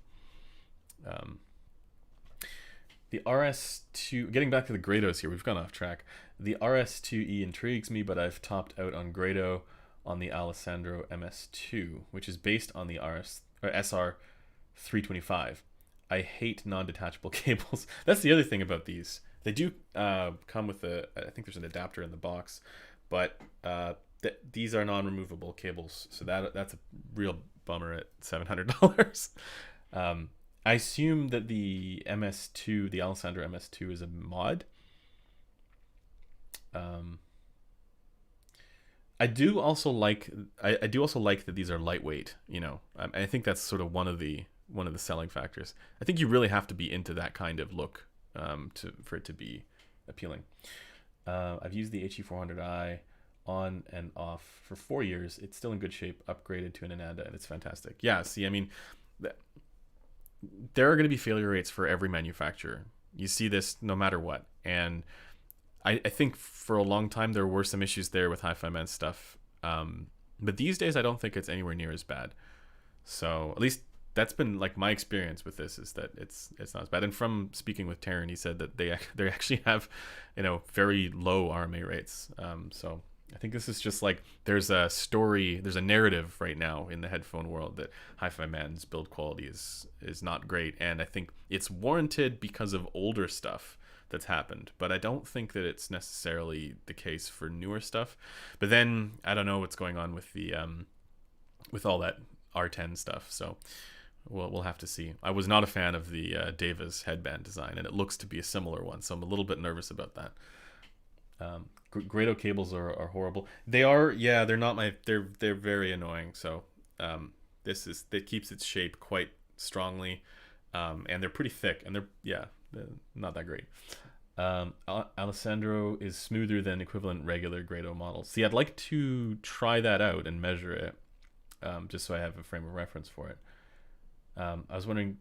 The RS2, getting back to the Grados here, we've gone off track. The RS2e intrigues me, but I've topped out on Grado on the Alessandro MS2, which is based on the SR325. I hate non-detachable cables. That's the other thing about these. They do come with I think there's an adapter in the box, but these are non-removable cables, so that's a real bummer at $700. I assume that the MS2, the Alessandro MS2, is a mod. Um, I do also like I do also like that these are lightweight. You know, I think that's sort of one of the selling factors. I think you really have to be into that kind of look to for it to be appealing. I've used the HE400i on and off for 4 years. It's still in good shape. Upgraded to an Ananda, and it's fantastic. Yeah. See, I mean, there are going to be failure rates for every manufacturer. You see this no matter what, and I think for a long time there were some issues there with Hi-Fi Man stuff, but these days I don't think it's anywhere near as bad. So at least that's been like my experience with this, is that it's not as bad. And from speaking with Taryn, he said that they actually have, you know, very low RMA rates. So I think this is just like there's a story, there's a narrative right now in the headphone world that Hi-Fi Man's build quality is not great, and I think it's warranted because of older stuff that's happened, but I don't think that it's necessarily the case for newer stuff. But then I don't know what's going on with the with all that R10 stuff, so we'll have to see. I was not a fan of the Davis headband design, and it looks to be a similar one, so I'm a little bit nervous about that. Grado cables are horrible. They are, yeah, they're not my, they're very annoying. So this is, it keeps its shape quite strongly, and they're pretty thick, and they're not that great. Alessandro is smoother than equivalent regular Grado models. See, I'd like to try that out and measure it, just so I have a frame of reference for it. I was wondering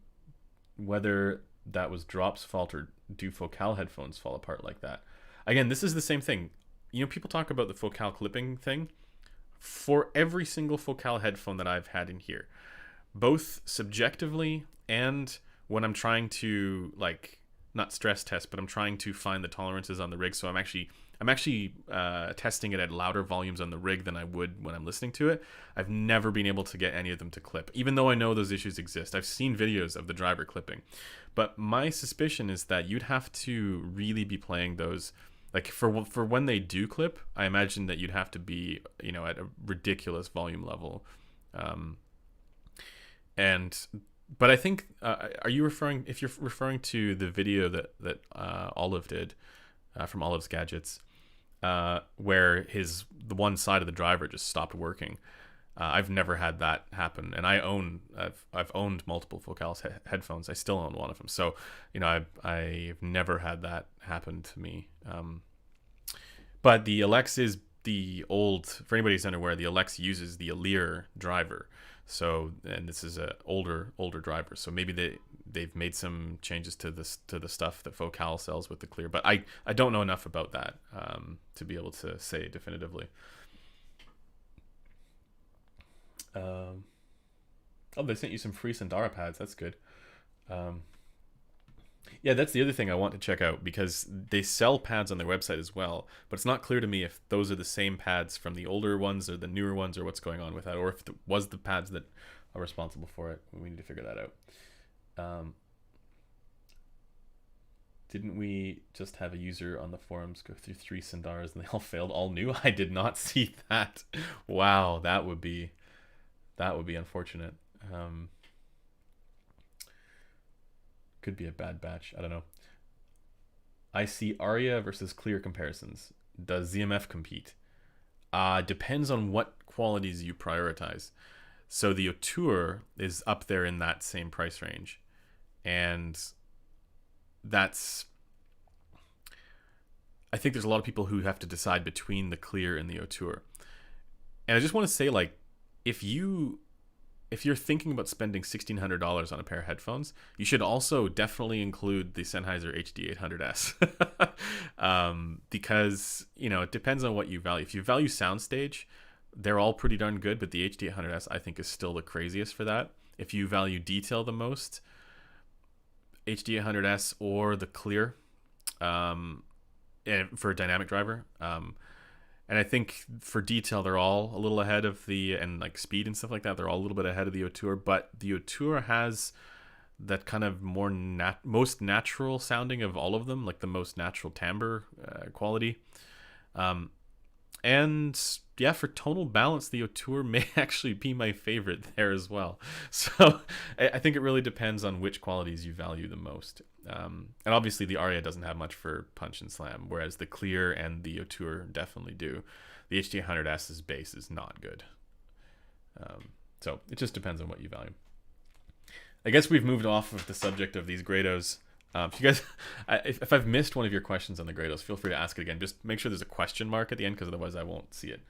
whether that was Drop's fault, or do Focal headphones fall apart like that? Again, this is the same thing. You know, people talk about the Focal clipping thing. For every single Focal headphone that I've had in here, both subjectively and when I'm trying to, like, not stress test, but I'm trying to find the tolerances on the rig. So I'm actually testing it at louder volumes on the rig than I would when I'm listening to it. I've never been able to get any of them to clip, even though I know those issues exist. I've seen videos of the driver clipping, but my suspicion is that you'd have to really be playing those, like, for when they do clip. I imagine that you'd have to be, you know, at a ridiculous volume level, but I think, are you referring, if you're referring to the video that Olive did from Olive's Gadgets, where the one side of the driver just stopped working? I've never had that happen, and I've owned multiple Focal headphones. I still own one of them, so you know I've never had that happen to me. But the Alex is the old. For anybody who's unaware, the Alex uses the Alir driver. So, and this is a older driver. So maybe they've made some changes to the stuff that Focal sells with the Clear. But I don't know enough about that to be able to say definitively. Oh, they sent you some free Sandara pads. That's good. Yeah, that's the other thing I want to check out, because they sell pads on their website as well, but it's not clear to me if those are the same pads from the older ones or the newer ones, or what's going on with that, or if it was the pads that are responsible for it. We need to figure that out. Didn't we just have a user on the forums go through 3 Sandaras and they all failed, all new? I did not see that. Wow, that would be unfortunate. Could be a bad batch. I don't know. I see Aria versus Clear comparisons. Does ZMF compete? Depends on what qualities you prioritize. So the Auteur is up there in that same price range, and that's, I think there's a lot of people who have to decide between the Clear and the Auteur. And I just want to say, like, if you're thinking about spending $1,600 on a pair of headphones, you should also definitely include the Sennheiser HD800S. Because, you know, it depends on what you value. If you value Soundstage, they're all pretty darn good, but the HD800S I think is still the craziest for that. If you value detail the most, HD800S or the Clear for a dynamic driver. And I think for detail, they're all a little ahead of and like speed and stuff like that, they're all a little bit ahead of the Auteur. But the Auteur has that kind of most natural sounding of all of them, like the most natural timbre quality. And yeah, for tonal balance, the Auteur may actually be my favorite there as well. So I think it really depends on which qualities you value the most. And obviously the Aria doesn't have much for punch and slam, whereas the Clear and the Auteur definitely do. The HD100S's bass is not good. So it just depends on what you value. I guess we've moved off of the subject of these Grados. If you guys, if I've missed one of your questions on the Grados, feel free to ask it again. Just make sure there's a question mark at the end, because otherwise I won't see it.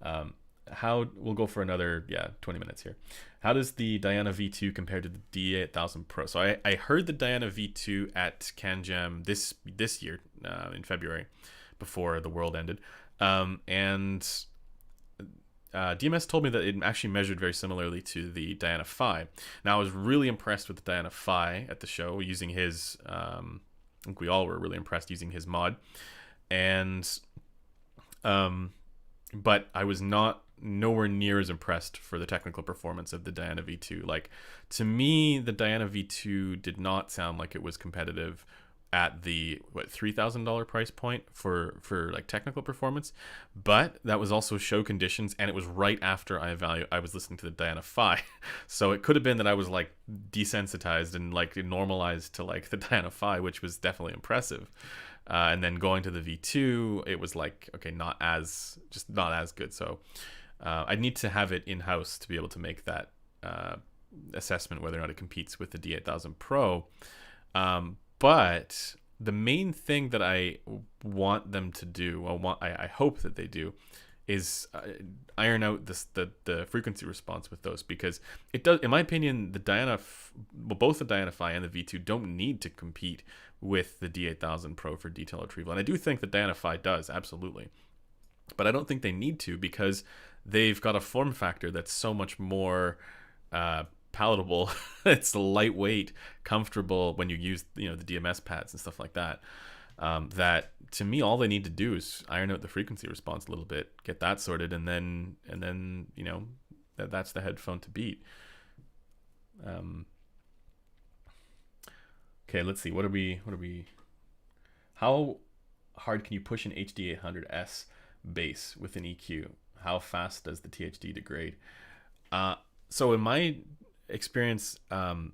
We'll go for another 20 minutes here. How does the Diana V2 compare to the D8000 Pro? So I heard the Diana V2 at CanJam this year in February, before the world ended, and DMS told me that it actually measured very similarly to the Diana Phi. Now, I was really impressed with the Diana Phi at the show, using his, I think we all were really impressed using his mod. And, but I was nowhere near as impressed for the technical performance of the Diana V2. Like, to me, the Diana V2 did not sound like it was competitive at the $3,000 price point for like technical performance, but that was also show conditions, and it was right after I was listening to the Diana Phi, so it could have been that I was like desensitized and like normalized to like the Diana Phi, which was definitely impressive, and then going to the V2, it was like, okay, not as good. So I'd need to have it in-house to be able to make that assessment whether or not it competes with the D8000 Pro. But the main thing that I want them to do, I hope that they do, is iron out the frequency response with those, because it does, in my opinion, both the Diana Phi and the V2 don't need to compete with the D8000 Pro for detail retrieval, and I do think the Diana Phi does, absolutely, but I don't think they need to, because they've got a form factor that's so much more palatable. It's lightweight, comfortable when you use the DMS pads and stuff like that. That to me, all they need to do is iron out the frequency response a little bit, get that sorted, and then that's the headphone to beat. Okay, let's see. What are we? How hard can you push an HD800S bass with an EQ? How fast does the THD degrade? So in my experience, the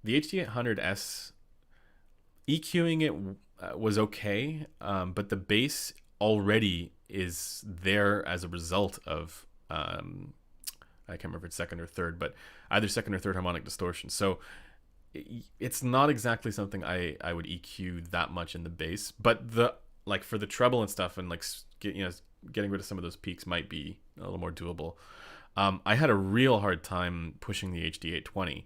HD800S, EQing it was okay, but the bass already is there as a result of I can't remember if it's second or third, but either second or third harmonic distortion. So it's not exactly something I would EQ that much in the bass, but for the treble and stuff, and getting rid of some of those peaks might be a little more doable. I had a real hard time pushing the HD820,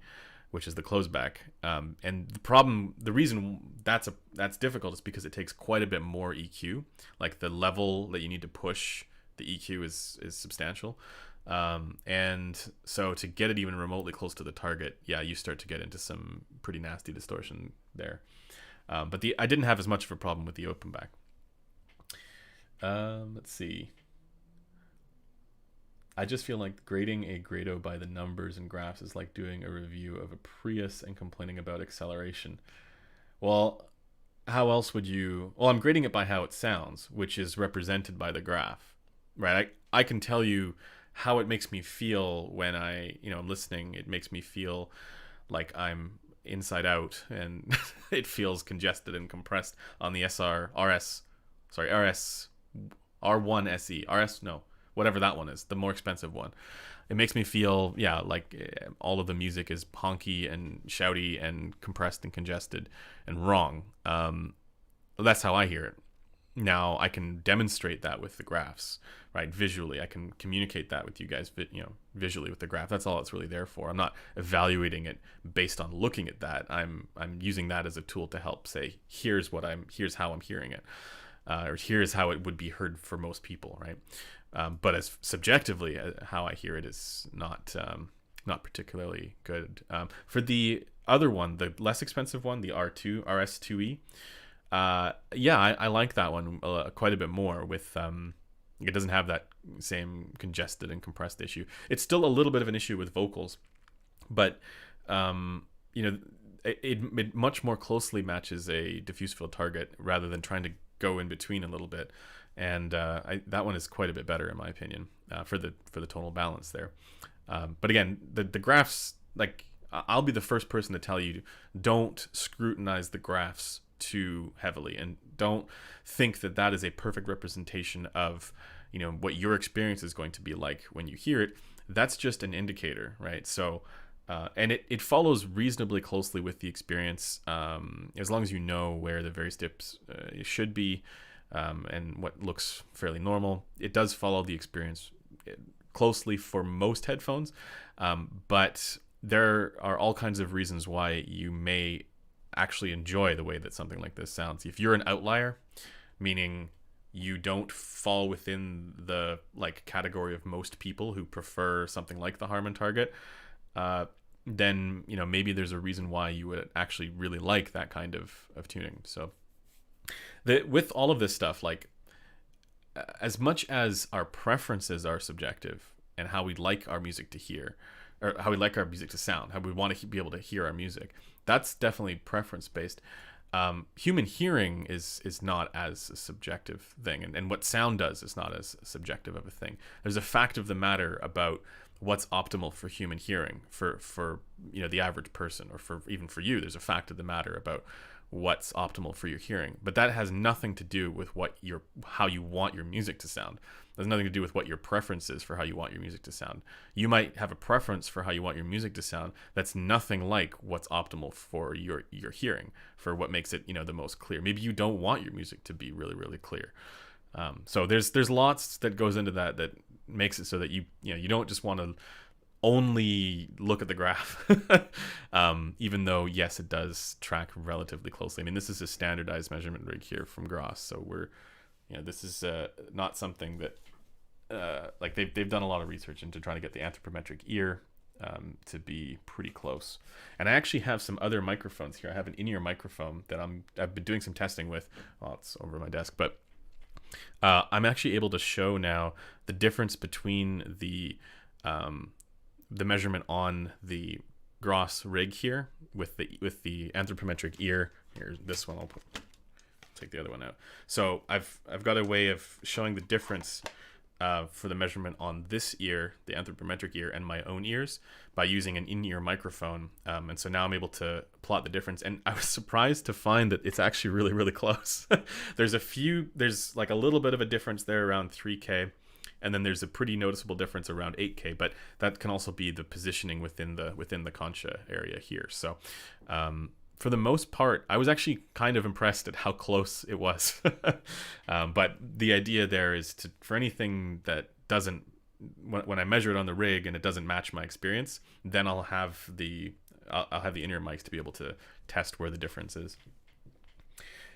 which is the closeback, and the reason that's difficult is because it takes quite a bit more EQ. Like, the level that you need to push the EQ is substantial, and so to get it even remotely close to the target, you start to get into some pretty nasty distortion there. But I didn't have as much of a problem with the open back. Let's see. I just feel like grading a Grado by the numbers and graphs is like doing a review of a Prius and complaining about acceleration. Well, how else would you... Well, I'm grading it by how it sounds, which is represented by the graph, right? I can tell you how it makes me feel when I'm listening. It makes me feel like I'm inside out, and it feels congested and compressed on the whatever that one is, the more expensive one. It makes me feel, like all of the music is honky and shouty and compressed and congested and wrong. That's how I hear it. Now, I can demonstrate that with the graphs, right? Visually, I can communicate that with you guys, visually with the graph. That's all it's really there for. I'm not evaluating it based on looking at that. I'm using that as a tool to help say, here's how I'm hearing it, or here's how it would be heard for most people, right? But as subjectively, how I hear it is not particularly good. For the other one, the less expensive one, the RS2e, I like that one quite a bit more. With it doesn't have that same congested and compressed issue. It's still a little bit of an issue with vocals, but it much more closely matches a diffuse field target rather than trying to go in between a little bit, and that one is quite a bit better in my opinion for the tonal balance there. But again, the graphs, like, I'll be the first person to tell you, don't scrutinize the graphs too heavily, and don't think that that is a perfect representation of, you know, what your experience is going to be like when you hear it. That's just an indicator, right? So and it follows reasonably closely with the experience, as long as you know where the various dips should be, and what looks fairly normal. It does follow the experience closely for most headphones, but there are all kinds of reasons why you may actually enjoy the way that something like this sounds. If you're an outlier, meaning you don't fall within the like category of most people who prefer something like the Harman Target, then, you know, maybe there's a reason why you would actually really like that kind of tuning. So with all of this stuff, like, as much as our preferences are subjective and how we like our music to hear, or how we like our music to sound, how we want to be able to hear our music, that's definitely preference based. Human hearing is not as a subjective thing, and what sound does is not as subjective of a thing. There's a fact of the matter about what's optimal for human hearing for you know, the average person, or for even for you. There's a fact of the matter about what's optimal for your hearing, but that has nothing to do with how you want your music to sound. It has nothing to do with what your preference is for how you want your music to sound. You might have a preference for how you want your music to sound that's nothing like what's optimal for your hearing, for what makes it, you know, the most clear. Maybe you don't want your music to be really, really clear. So there's lots that goes into that makes it so that you don't just want to only look at the graph, even though, yes, it does track relatively closely. I mean, this is a standardized measurement rig here from Gross, so this is not something that like they've done a lot of research into trying to get the anthropometric ear to be pretty close. And I actually have some other microphones here. I have an in-ear microphone that I've been doing some testing with. Well, it's over my desk, but I'm actually able to show now the difference between the measurement on the Gross rig here with the anthropometric ear. Here's this one. I'll take the other one out. So I've got a way of showing the difference for the measurement on this ear, the anthropometric ear, and my own ears by using an in-ear microphone. And so now I'm able to plot the difference. And I was surprised to find that it's actually really, really close. There's like a little bit of a difference there around 3K. And then there's a pretty noticeable difference around 8K, but that can also be the positioning within the concha area here. So for the most part, I was actually kind of impressed at how close it was. But the idea there is for anything that doesn't, when I measure it on the rig and it doesn't match my experience, then I'll have the in-ear mics to be able to test where the difference is.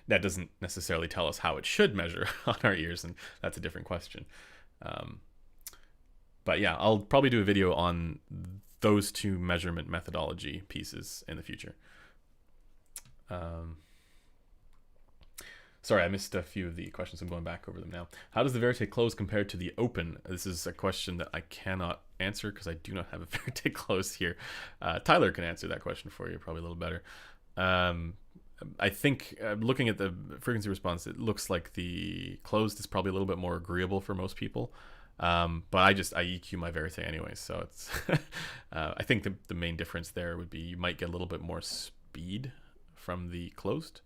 That doesn't necessarily tell us how it should measure on our ears, and that's a different question. But yeah, I'll probably do a video on those two measurement methodology pieces in the future. Sorry, I missed a few of the questions. I'm going back over them now. How does the Verite close compared to the open? This is a question that I cannot answer because I do not have a Verite close here. Tyler can answer that question for you, probably a little better. I think looking at the frequency response, it looks like the closed is probably a little bit more agreeable for most people. But I EQ my Verite anyway, so it's I think the main difference there would be you might get a little bit more speed from the closed,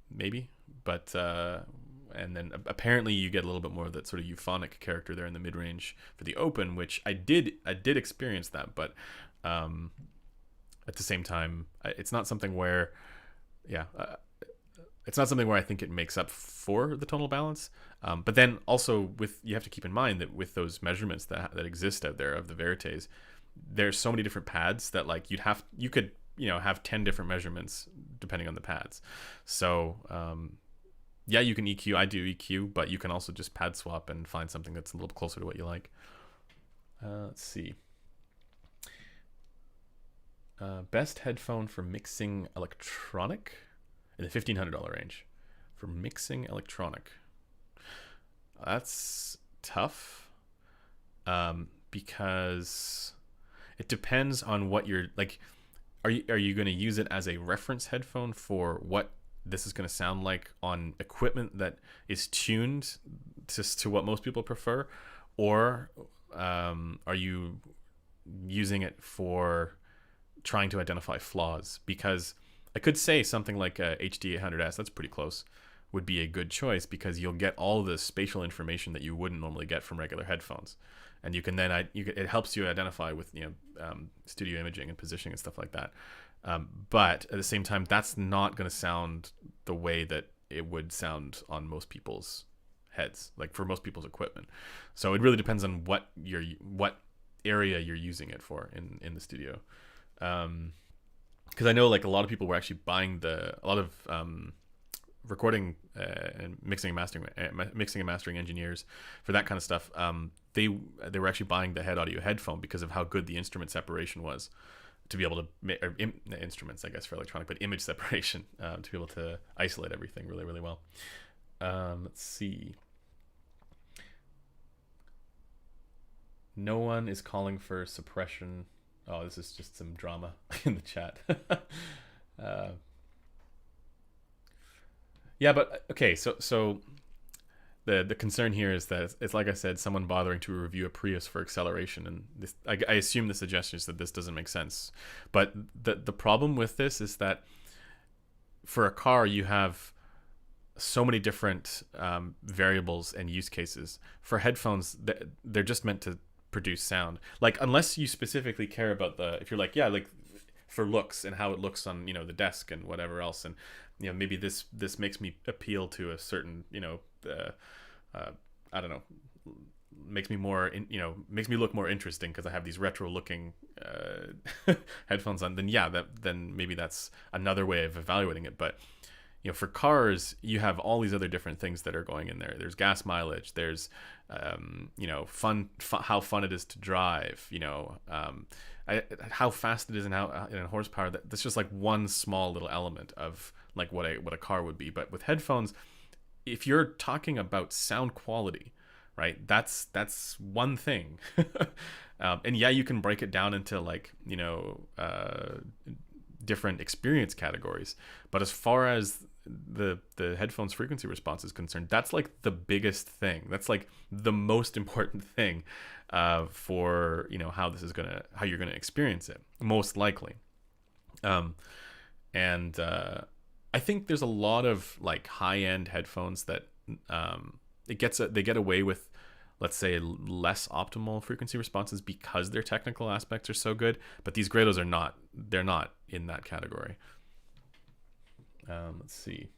maybe, but and then apparently you get a little bit more of that sort of euphonic character there in the mid-range for the open, which I did experience that, but at the same time, it's not something where, it's not something where I think it makes up for the tonal balance. But then also you have to keep in mind that with those measurements that exist out there of the Verites, there's so many different pads that like you could have 10 different measurements depending on the pads. So yeah, you can EQ. I do EQ, but you can also just pad swap and find something that's a little closer to what you like. Let's see. Best headphone for mixing electronic in the $1,500 range. For mixing electronic, that's tough, because it depends on what you're like. Are you going to use it as a reference headphone for what this is going to sound like on equipment that is tuned to what most people prefer, or are you using it for trying to identify flaws? Because I could say something like a HD800S, that's pretty close, would be a good choice, because you'll get all the spatial information that you wouldn't normally get from regular headphones, and you can then it helps you identify with studio imaging and positioning and stuff like that. But at the same time, that's not going to sound the way that it would sound on most people's heads, like for most people's equipment. So it really depends on what area you're using it for in the studio. Because I know like a lot of people were actually buying a lot of recording and mixing and mastering engineers for that kind of stuff. They were actually buying the head audio headphone because of how good the instrument separation was, to be able to instruments, I guess, for electronic, but image separation, to be able to isolate everything really, really well. Let's see. No one is calling for suppression. Oh, this is just some drama in the chat. Yeah, but okay, so the concern here is that it's like I said, someone bothering to review a Prius for acceleration, and this, I assume the suggestion is that this doesn't make sense. But the problem with this is that for a car, you have so many different variables and use cases. For headphones, they're just meant to produce sound. Like, unless you specifically care about if you're like, yeah, like for looks and how it looks on the desk and whatever else, and maybe this makes me appeal to a certain I don't know, makes me makes me look more interesting because I have these retro looking headphones on, then maybe that's another way of evaluating it. But for cars, you have all these other different things that are going in there. There's gas mileage, there's fun, how fun it is to drive, how fast it is, and how in horsepower. That's just like one small little element of like what a car would be. But with headphones, if you're talking about sound quality, right, that's one thing. And yeah, you can break it down into like different experience categories, but as far as the headphones frequency response is concerned, that's like the biggest thing. That's like the most important thing for how you're gonna experience it, most likely. And I think there's a lot of like high-end headphones that they get away with, let's say, less optimal frequency responses because their technical aspects are so good. But these Grados are not. They're not in that category. Let's see.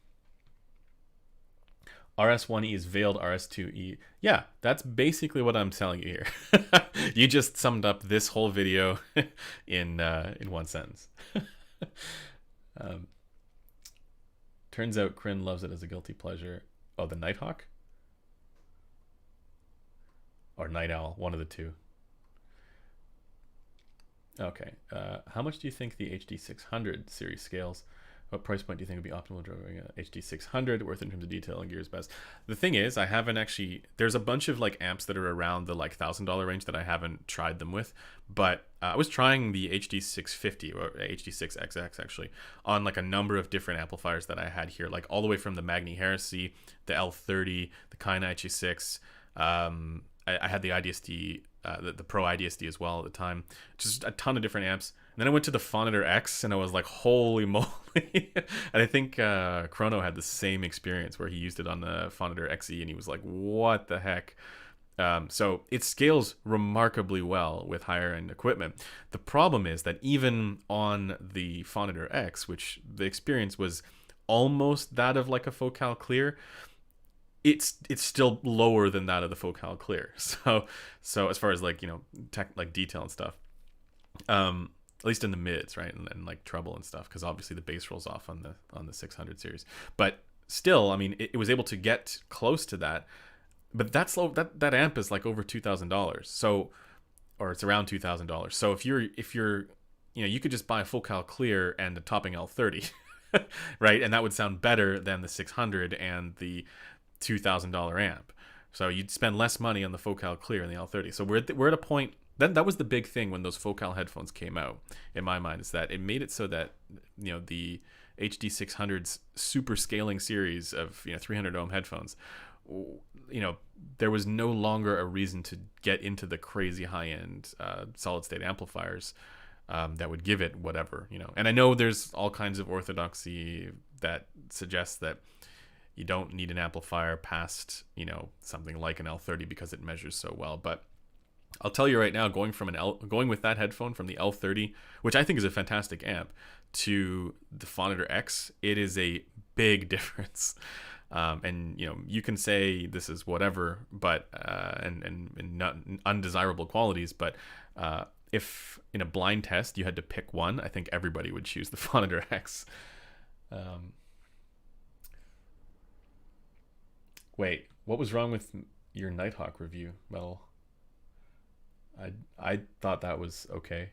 RS1e is veiled RS2e. Yeah, that's basically what I'm telling you here. You just summed up this whole video in one sentence. Turns out Kryn loves it as a guilty pleasure. Oh, the Nighthawk? Or Night Owl, one of the two. Okay. How much do you think the HD600 series scales? What price point do you think would be optimal driving a HD600 worth in terms of detail and gears best? The thing is, I haven't actually, there's a bunch of like amps that are around the like $1,000 range that I haven't tried them with, but I was trying the HD650 or HD6XX actually on like a number of different amplifiers that I had here, like all the way from the Magni Heresy, the L30, the Kaina HE6. I had the IDSD, the Pro IDSD as well at the time. Just a ton of different amps. And then I went to the Phonitor X and I was like, holy moly. And I think Chrono had the same experience where he used it on the Phonitor XE and he was like, what the heck? So it scales remarkably well with higher end equipment. The problem is that even on the Phonitor X, which the experience was almost that of like a Focal Clear, it's still lower than that of the Focal Clear. So as far as like like detail and stuff, at least in the mids, right, and like treble and stuff, because obviously the bass rolls off on the 600 series. But still, I mean, it was able to get close to that. But that's low. That amp is like over $2,000. So, or it's around $2,000. So if you're you could just buy a Focal Clear and a topping L30, right, and that would sound better than the 600 and the $2,000 amp. So you'd spend less money on the Focal Clear and the L30. So we're at a point that was the big thing when those Focal headphones came out. In my mind, is that it made it so that the HD600's super scaling series of 300 ohm headphones, there was no longer a reason to get into the crazy high end solid state amplifiers that would give it whatever. And I know there's all kinds of orthodoxy that suggests that you don't need an amplifier past something like an L30 because it measures so well. But I'll tell you right now, going with that headphone from the L30, which I think is a fantastic amp, to the Phonitor X, it is a big difference. And you can say this is whatever, but and not undesirable qualities, but if in a blind test you had to pick one, I think everybody would choose the Phonitor X. Wait, what was wrong with your Nighthawk review, Metal? I thought that was okay.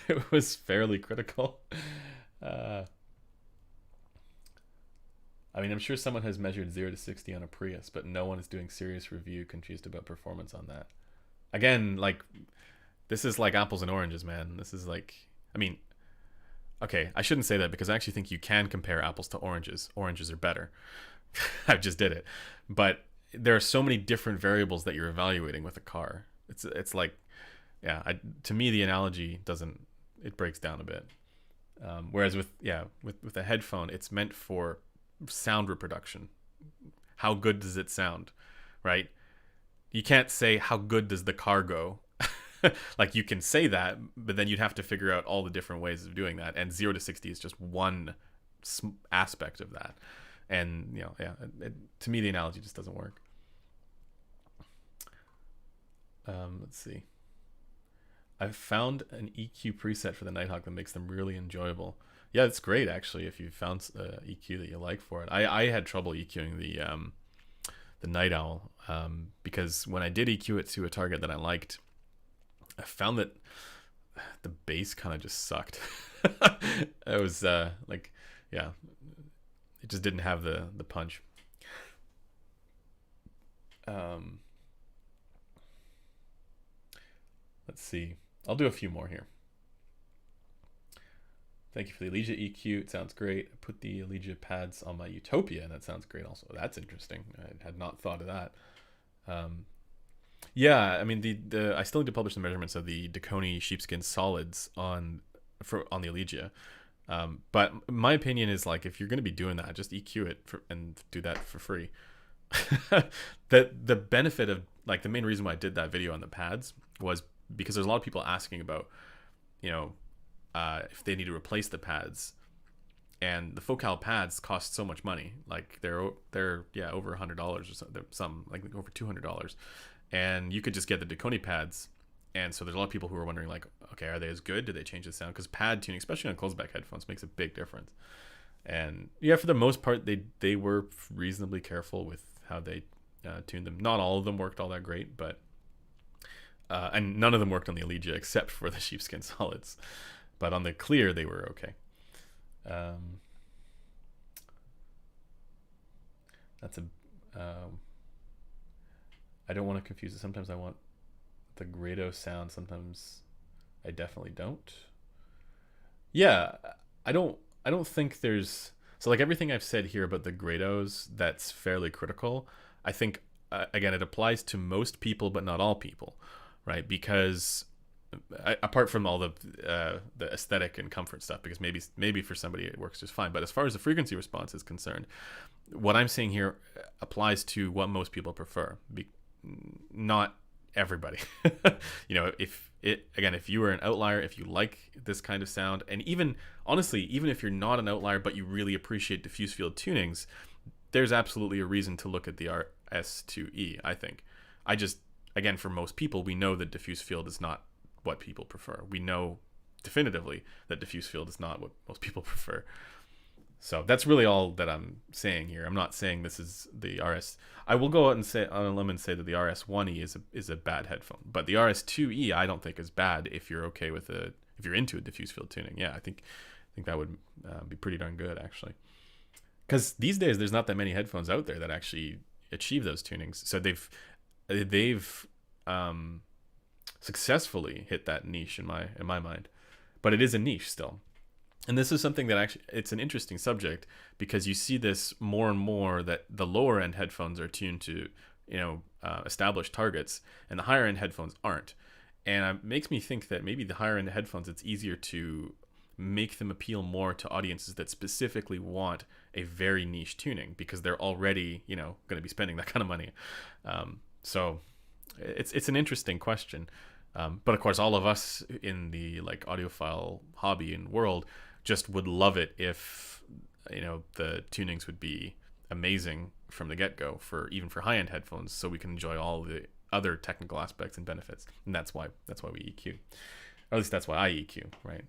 It was fairly critical. I mean, I'm sure someone has measured 0 to 60 on a Prius, but no one is doing serious review confused about performance on that. Again, this is like apples and oranges, man. This is okay, I shouldn't say that because I actually think you can compare apples to oranges. Oranges are better. I just did it. But there are so many different variables that you're evaluating with a car. It's like, yeah, to me, the analogy it breaks down a bit. Whereas with a headphone, it's meant for sound reproduction. How good does it sound, right? You can't say how good does the car go. Like, you can say that, but then you'd have to figure out all the different ways of doing that. And 0 to 60 is just one aspect of that. And to me, the analogy just doesn't work. Let's see. I've found an EQ preset for the Nighthawk that makes them really enjoyable. Yeah, it's great actually if you found EQ that you like for it. I had trouble EQing the Night Owl because when I did EQ it to a target that I liked, I found that the bass kind of just sucked. It was it just didn't have the punch. Let's see. I'll do a few more here. Thank you for the Elysia EQ. It sounds great. I put the Elysia pads on my Utopia, and that sounds great also. That's interesting. I had not thought of that. Yeah, I mean, I still need to publish the measurements of the Dakoni sheepskin solids on the Elysia. But my opinion is, if you're going to be doing that, just EQ it and do that for free. The benefit of, the main reason why I did that video on the pads was because there's a lot of people asking about, if they need to replace the pads, and the Focal pads cost so much money. They're over $100 or some over $200, and you could just get the Dakoni pads. And so there's a lot of people who are wondering, okay, are they as good? Do they change the sound? Because pad tuning, especially on closed back headphones, makes a big difference. And yeah, for the most part, they were reasonably careful with how they tuned them. Not all of them worked all that great, but and none of them worked on the Elysia except for the sheepskin solids. But on the clear, they were okay. That's I don't want to confuse it. Sometimes I want the Grado sound. Sometimes I definitely don't. Yeah, I don't think there's... So everything I've said here about the Grados, that's fairly critical. I think, again, it applies to most people, but not all people, right? Because apart from all the aesthetic and comfort stuff, because maybe for somebody it works just fine. But as far as the frequency response is concerned, what I'm saying here applies to what most people prefer, not everybody. If you are an outlier, if you like this kind of sound, and even if you're not an outlier but you really appreciate diffuse field tunings, there's absolutely a reason to look at the RS2e. I think again, for most people, we know that diffuse field is not what people prefer. We know definitively that diffuse field is not what most people prefer. So that's really all that I'm saying here. I'm not saying this is the RS. I will go out and say on a limb and say that the RS1e is a bad headphone, but the RS2e I don't think is bad if you're okay with if you're into a diffuse field tuning. Yeah, I think that would be pretty darn good actually. Because these days there's not that many headphones out there that actually achieve those tunings. So they've successfully hit that niche in my mind, but it is a niche still. And this is something that actually, it's an interesting subject, because you see this more and more, that the lower end headphones are tuned to, established targets, and the higher end headphones aren't. And it makes me think that maybe the higher end headphones, it's easier to make them appeal more to audiences that specifically want a very niche tuning, because they're already, going to be spending that kind of money. So it's an interesting question. But of course, all of us in the like audiophile hobby and world just would love it if, the tunings would be amazing from the get-go, for even for high-end headphones, so we can enjoy all the other technical aspects and benefits. And that's why we EQ, or at least that's why I EQ, right?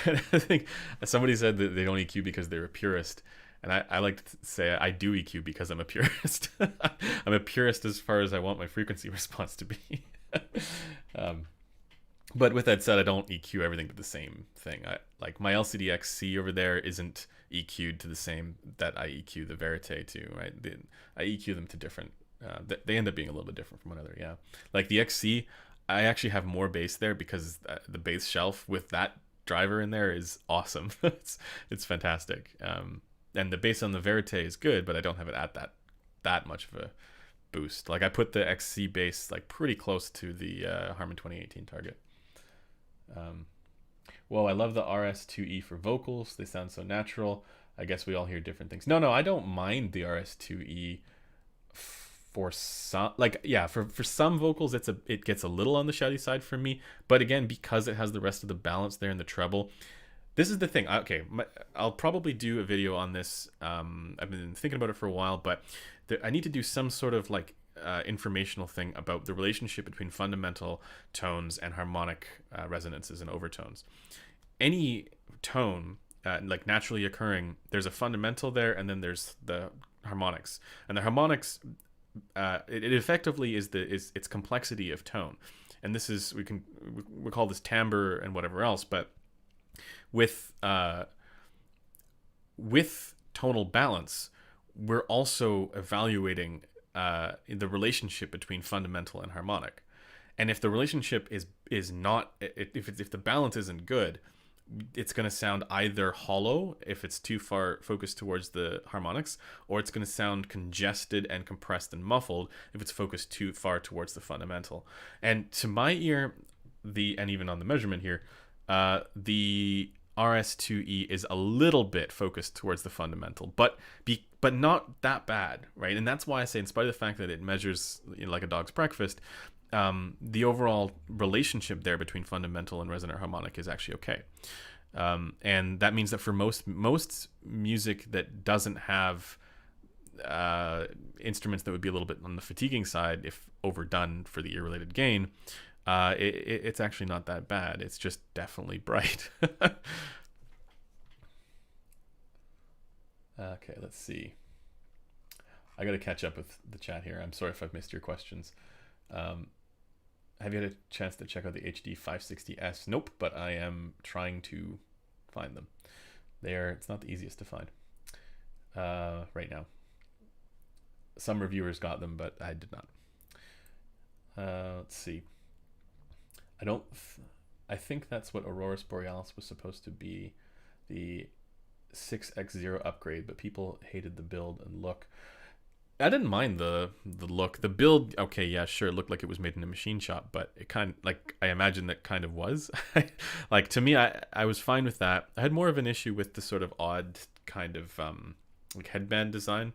I think somebody said that they don't EQ because they're a purist, and I like to say I do EQ because I'm a purist. I'm a purist as far as I want my frequency response to be. But with that said, I don't EQ everything to the same thing. Like my LCD XC over there isn't EQ'd to the same that I EQ the Verite to, right? I EQ them to different. They end up being a little bit different from one another. Yeah, like the XC, I actually have more bass there because the bass shelf with that driver in there is awesome. it's fantastic. And the bass on the Verite is good, but I don't have it at that much of a boost. Like I put the XC bass like pretty close to the Harman 2018 target. Well, I love the RS2e for vocals. They sound so natural. I guess we all hear different things. No, I don't mind the RS2e for some, like, yeah, for some vocals it gets a little on the shouty side for me, but again, because it has the rest of the balance there in the treble. This is the thing. Okay, I'll probably do a video on this. I've been thinking about it for a while, but I need to do some sort of like informational thing about the relationship between fundamental tones and harmonic resonances and overtones. Any tone, like naturally occurring, there's a fundamental there, and then there's the harmonics. And the harmonics, it effectively is its complexity of tone. And this is, we call this timbre and whatever else, but with tonal balance, we're also evaluating the relationship between fundamental and harmonic. And if the relationship is not, if the balance isn't good, it's going to sound either hollow if it's too far focused towards the harmonics, or it's going to sound congested and compressed and muffled if it's focused too far towards the fundamental. And to my ear, and even on the measurement here, the RS2e is a little bit focused towards the fundamental, but not that bad, right? And that's why I say, in spite of the fact that it measures like a dog's breakfast, the overall relationship there between fundamental and resonant harmonic is actually okay. And that means that for most music that doesn't have instruments that would be a little bit on the fatiguing side if overdone for the ear-related gain, it's actually not that bad. It's just definitely bright. Okay, let's see. I got to catch up with the chat here. I'm sorry if I've missed your questions. Have you had a chance to check out the HD 560S? Nope, but I am trying to find them. It's not the easiest to find right now. Some reviewers got them, but I did not. Let's see. I think that's what Aurorus Borealis was supposed to be, the 6X0 upgrade, but people hated the build and look. I didn't mind the look. The build, okay, yeah, sure, it looked like it was made in a machine shop, but it kind of, like, I imagine that kind of was. Like, to me, I was fine with that. I had more of an issue with the sort of odd kind of like headband design.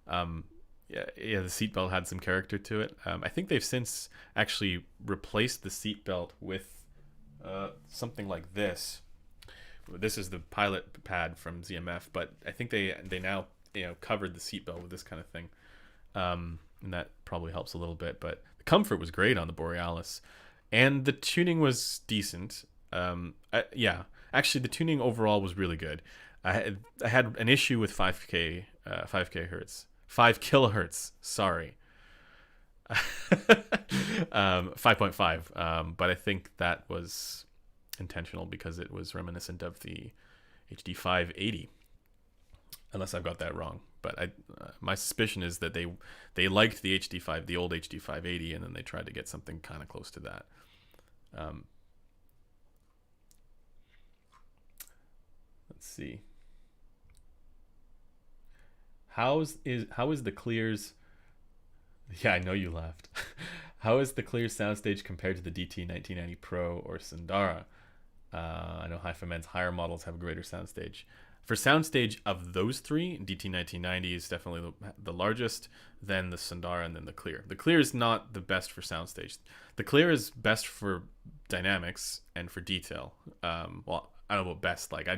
Yeah, the seatbelt had some character to it. I think they've since actually replaced the seatbelt with something like this. This is the pilot pad from ZMF, but I think they now covered the seatbelt with this kind of thing, and that probably helps a little bit. But the comfort was great on the Borealis, and the tuning was decent. Yeah, actually, the tuning overall was really good. I had an issue with 5 kilohertz. Sorry. 5.5. But I think that was intentional because it was reminiscent of the HD 580. Unless I've got that wrong. But my suspicion is that they liked the the old HD 580, and then they tried to get something kind of close to that. Let's see. How is the Clear's? Yeah, I know you laughed. How is the Clear Soundstage compared to the DT 1990 Pro or Sundara? I know HiFiMan's higher models have a greater soundstage. For soundstage of those three, DT 1990 is definitely the largest, then the Sundara, and then the Clear. The Clear is not the best for soundstage. The Clear is best for dynamics and for detail. Well, I don't know about best. Like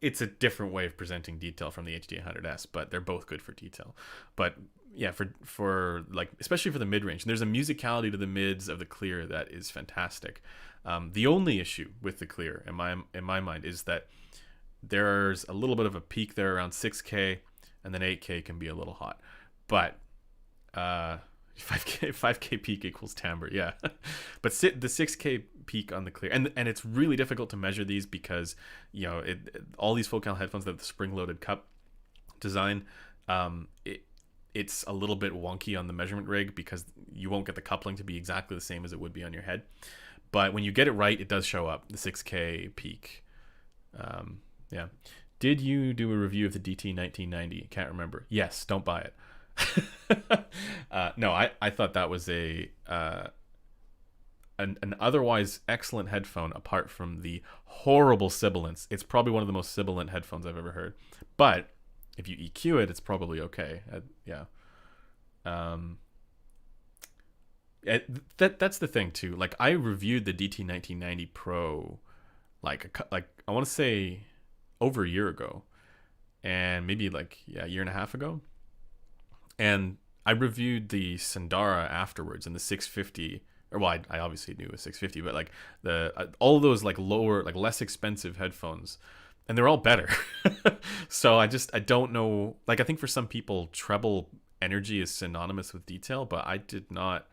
it's a different way of presenting detail from the HD800S, but they're both good for detail. But yeah, for like especially for the mid range, there's a musicality to the mids of the Clear that is fantastic. The only issue with the Clear, in my mind, is that there's a little bit of a peak there around 6K, and then 8K can be a little hot. But 5K peak equals timbre, yeah. But the 6K peak on the Clear, and it's really difficult to measure these because all these focal headphones that have the spring-loaded cup design, it's a little bit wonky on the measurement rig because you won't get the coupling to be exactly the same as it would be on your head. But when you get it right, it does show up, the 6K peak. Yeah. Did you do a review of the DT 1990? Can't remember. Yes, don't buy it. No, I thought that was an otherwise excellent headphone apart from the horrible sibilance. It's probably one of the most sibilant headphones I've ever heard. But if you EQ it, it's probably okay. Yeah. That's the thing too. Like I reviewed the DT 1990 Pro like I want to say over a year ago, and maybe a year and a half ago, and I reviewed the Sundara afterwards and the 650. Or well, I obviously knew it was 650, but like all those lower, less expensive headphones, and they're all better. So I don't know. I think for some people, treble energy is synonymous with detail, but I did not.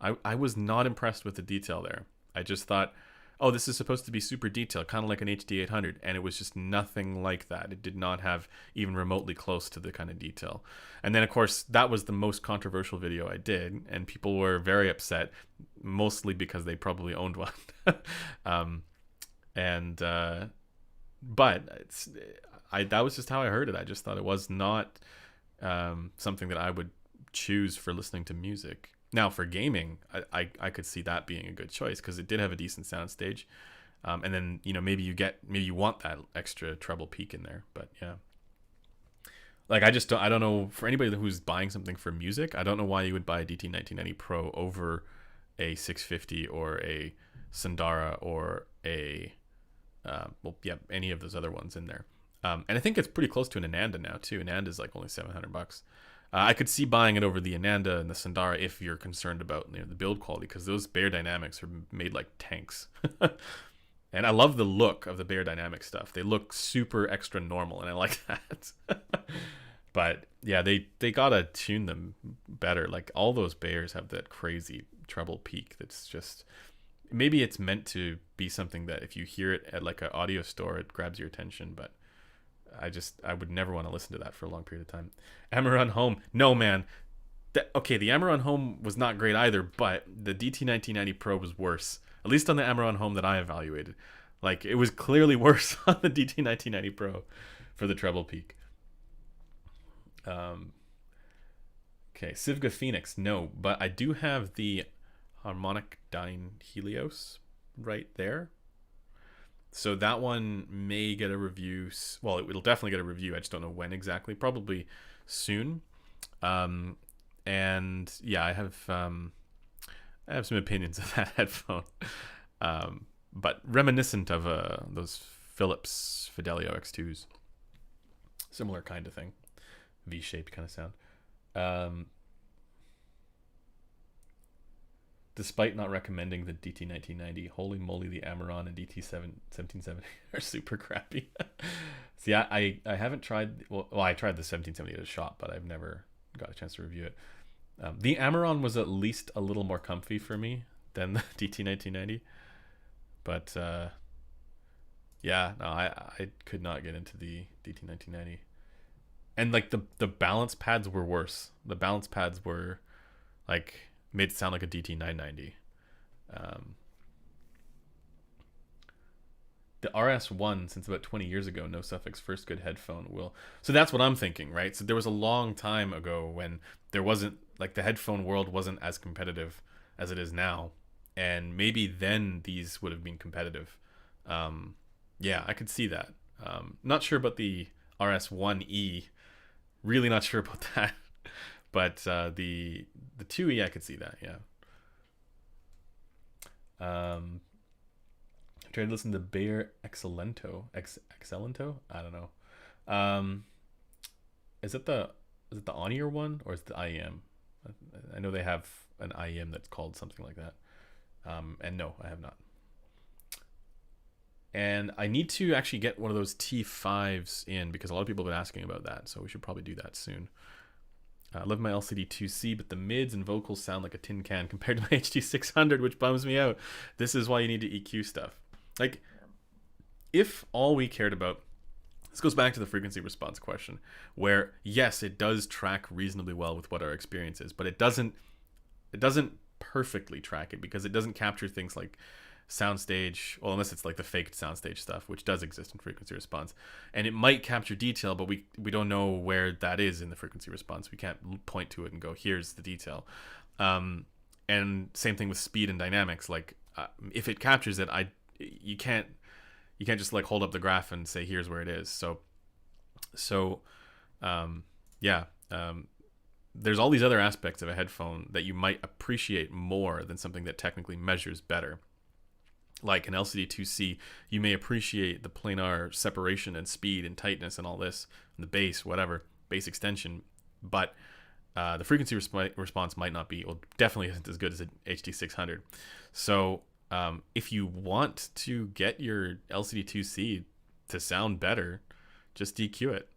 I was not impressed with the detail there. I just thought, oh, this is supposed to be super detailed, kind of like an HD800, and it was just nothing like that. It did not have even remotely close to the kind of detail. And then, of course, that was the most controversial video I did, and people were very upset, mostly because they probably owned one. But that was just how I heard it. I just thought it was not something that I would choose for listening to music. Now for gaming, I could see that being a good choice because it did have a decent soundstage, and then maybe you want that extra treble peak in there. But yeah, I don't know, for anybody who's buying something for music, I don't know why you would buy a DT 1990 Pro over a 650 or a Sundara or a any of those other ones in there. And I think it's pretty close to an Ananda now too. Ananda is only $700. I could see buying it over the Ananda and the Sundara if you're concerned about the build quality, because those Bear Dynamics are made like tanks. And I love the look of the Bear Dynamic stuff. They look super extra normal, and I like that. But yeah, they gotta tune them better. All those Bears have that crazy treble peak that's just, maybe it's meant to be something that if you hear it at an audio store, it grabs your attention, but I would never want to listen to that for a long period of time. Amaron Home, no man. The Amaron Home was not great either, but the DT 1990 Pro was worse. At least on the Amaron Home that I evaluated, it was clearly worse on the DT 1990 Pro for the treble peak. Sivga Phoenix, no, but I do have the Harmonic Dyne Helios right there. So that one may get a review. Well, it'll definitely get a review. I just don't know when exactly. Probably soon. And yeah, I have some opinions of that headphone. But reminiscent of those Philips Fidelio X2s. Similar kind of thing. V-shaped kind of sound. Despite not recommending the DT 1990, holy moly, the Amaron and DT 1770 are super crappy. See, I haven't tried. Well, I tried the 1770 at a shop, but I've never got a chance to review it. The Amaron was at least a little more comfy for me than the DT 1990, but yeah, no, I could not get into the DT 1990, and the balance pads were worse. The balance pads were made it sound like a DT 990. the RS1 since about 20 years ago. No suffix first good headphone will. So that's what I'm thinking, right? So there was a long time ago when there wasn't, like, the headphone world wasn't as competitive as it is now, and maybe then these would have been competitive. Yeah, I could see that. Not sure about the RS1e. Really not sure about that. But the 2e, I could see that. Yeah. I tried to listen to Bayer Excellento. I don't know. Is it the on-ear one, or is it the IEM? I know they have an IEM that's called something like that. And no, I have not. And I need to actually get one of those T5s in, because a lot of people have been asking about that. So we should probably do that soon. I love my LCD2C, but the mids and vocals sound like a tin can compared to my HD600, which bums me out. This is why you need to EQ stuff. Like, if all we cared about, this goes back to the frequency response question, where yes, it does track reasonably well with what our experience is, but it doesn't perfectly track it, because it doesn't capture things like Soundstage, well, unless it's like the faked Soundstage stuff, which does exist in frequency response, and it might capture detail, but we don't know where that is in the frequency response. We can't point to it and go, here's the detail. And same thing with speed and dynamics. Like, if it captures it, you can't just like hold up the graph and say here's where it is. So there's all these other aspects of a headphone that you might appreciate more than something that technically measures better. Like an LCD2C, you may appreciate the planar separation and speed and tightness and all this, and the bass, whatever, bass extension, but the frequency response might not be, well, definitely isn't as good as an HD600. So if you want to get your LCD2C to sound better, just EQ it.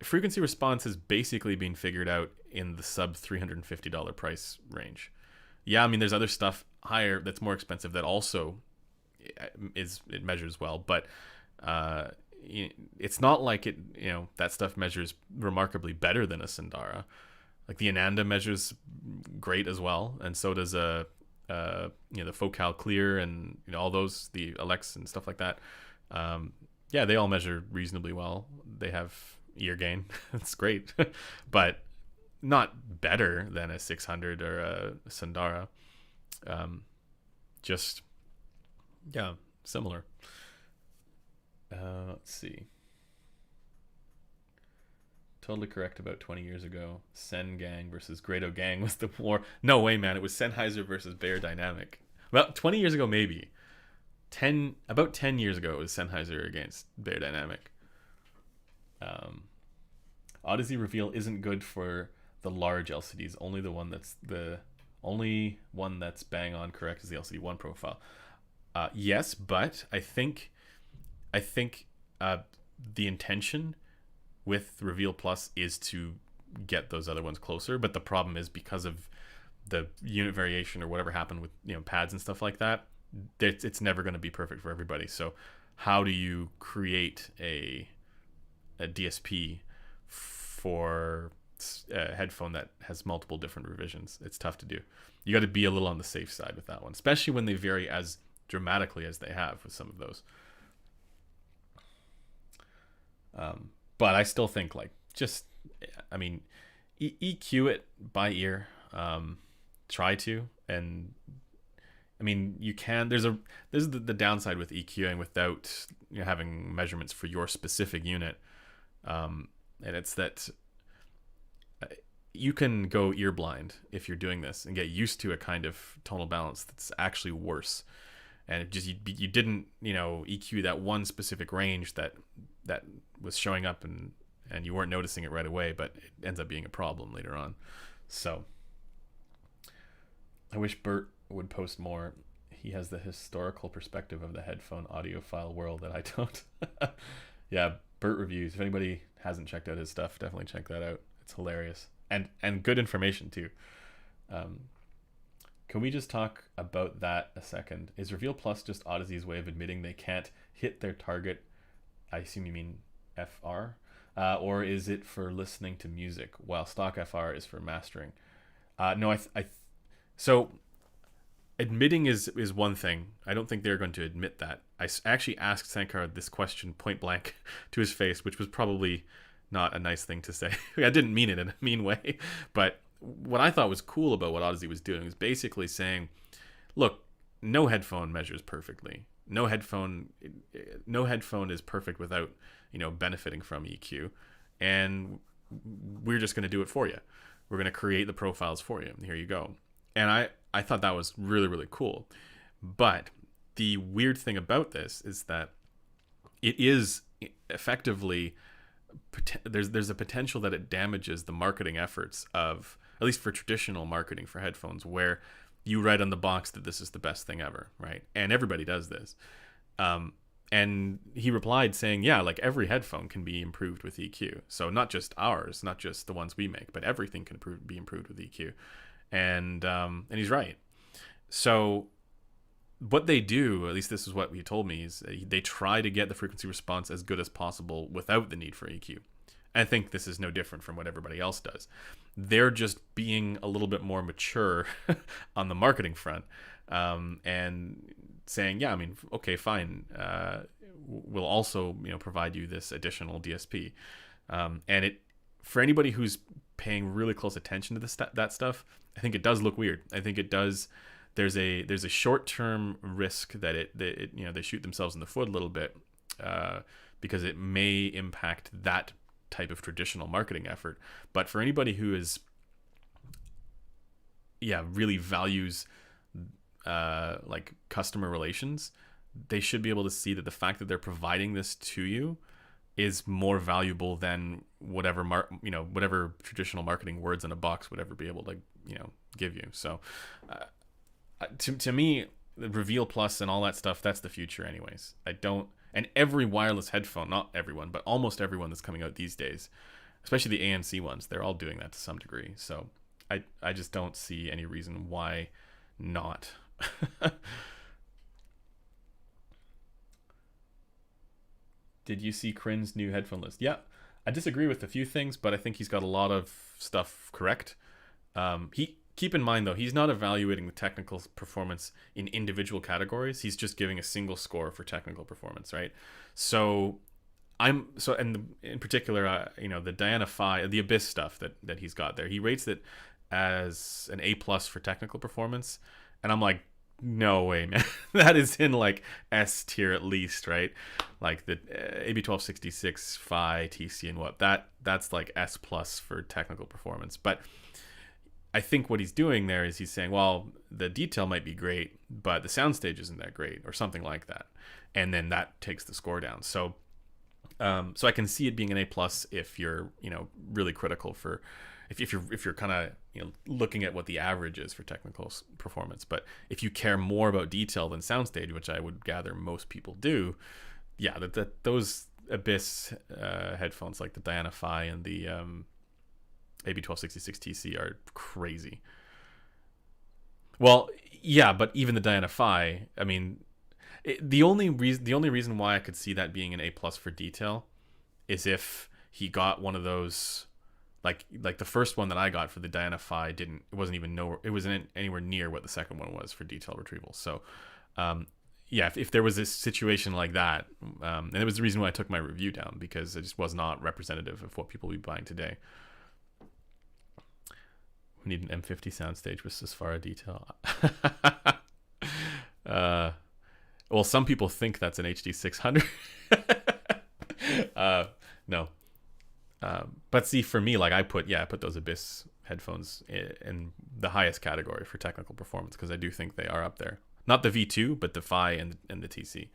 Frequency response is basically being figured out in the sub $350 price range. Yeah, I mean, there's other stuff higher that's more expensive that also it measures well, but it's not like that stuff measures remarkably better than a Sundara. Like the Ananda measures great as well, and so does the Focal Clear and all those, the Alex and stuff like that. Yeah, they all measure reasonably well. They have ear gain. It's great, but not better than a 600 or a Sundara. Just, yeah, similar. Let's see. Totally correct about 20 years ago. Sen Gang versus Grado Gang was the war. No way, man. It was Sennheiser versus Bayer Dynamic. Well, 20 years ago, maybe. About 10 years ago, it was Sennheiser against Bayer Dynamic. Odyssey Reveal isn't good for the large LCDs. Only one that's bang on correct is the LCD1 profile. Yes, but I think the intention with Reveal Plus is to get those other ones closer. But the problem is, because of the unit variation or whatever happened with pads and stuff like that, it's never going to be perfect for everybody. So how do you create a DSP for a headphone that has multiple different revisions? It's tough to do. You got to be a little on the safe side with that one, especially when they vary as dramatically as they have with some of those. But I still think, like, EQ it by ear. Try to, and I mean, you can. There's the downside with EQing without having measurements for your specific unit, and it's that you can go ear blind if you're doing this and get used to a kind of tonal balance that's actually worse, and it just you didn't EQ that one specific range that was showing up, and you weren't noticing it right away, but it ends up being a problem later on. So I wish Bert would post more. He has the historical perspective of the headphone audiophile world that I don't. Yeah, Bert Reviews. If anybody hasn't checked out his stuff, definitely check that out. It's hilarious and good information too. Can we just talk about that a second? Is Reveal Plus just Odyssey's way of admitting they can't hit their target? I assume you mean FR, or is it for listening to music while stock FR is for mastering? No, so admitting is one thing. I don't think they're going to admit that. Actually asked Sankar this question point blank to his face, which was probably not a nice thing to say. I didn't mean it in a mean way, but what I thought was cool about what Odyssey was doing was basically saying, look, no headphone measures perfectly. No headphone is perfect without, benefiting from EQ, and we're just going to do it for you. We're going to create the profiles for you. Here you go. And I thought that was really, really cool. But the weird thing about this is that it is effectively, there's a potential that it damages the marketing efforts of, at least for traditional marketing for headphones, where you write on the box that this is the best thing ever, right? And everybody does this. And he replied saying, yeah, like every headphone can be improved with EQ. So not just ours, not just the ones we make, but everything can be improved with EQ. And he's right. So what they do, at least this is what he told me, is they try to get the frequency response as good as possible without the need for EQ. I think this is no different from what everybody else does. They're just being a little bit more mature on the marketing front, and saying, yeah, I mean, okay, fine. We'll also, provide you this additional DSP. And it, for anybody who's paying really close attention to that stuff, I think it does look weird. I think it does. There's a short-term risk that they shoot themselves in the foot a little bit, because it may impact that type of traditional marketing effort. But for anybody who is, really values like customer relations, they should be able to see that the fact that they're providing this to you is more valuable than whatever whatever traditional marketing words in a box would ever be able to give you. So to me, the Reveal Plus and all that stuff, that's the future anyways. And every wireless headphone, not everyone, but almost everyone that's coming out these days, especially the ANC ones, they're all doing that to some degree. So I just don't see any reason why not. Did you see Crin's new headphone list? Yeah, I disagree with a few things, but I think he's got a lot of stuff correct. Keep in mind though, he's not evaluating the technical performance in individual categories. He's just giving a single score for technical performance, right? So in particular, the Diana Phi, the Abyss stuff that he's got there, he rates it as an A+ for technical performance, and I'm like, no way, man. That is in like S tier at least, right? Like the AB1266 Phi TC and what that's like S+ for technical performance. But I think what he's doing there is he's saying, well, the detail might be great, but the soundstage isn't that great, or something like that, and then that takes the score down. So I can see it being an A+ if you're really critical for if you're kind of looking at what the average is for technical performance. But if you care more about detail than soundstage, which I would gather most people do, yeah, those Abyss headphones like the Diana Phi and the AB1266 TC are crazy. Well, yeah, but even the Diana Phi, I mean, the only reason why I could see that being an A+ for detail is if he got one of those, like the first one that I got for the Diana Phi it wasn't anywhere near what the second one was for detail retrieval. So yeah, if there was a situation like that, and it was the reason why I took my review down, because it just was not representative of what people would be buying today. We need an M50 soundstage with this far a detail. Well, some people think that's an HD 600. No. But see, for me, like I put those Abyss headphones in the highest category for technical performance, because I do think they are up there. Not the V2, but the Phi and the TC.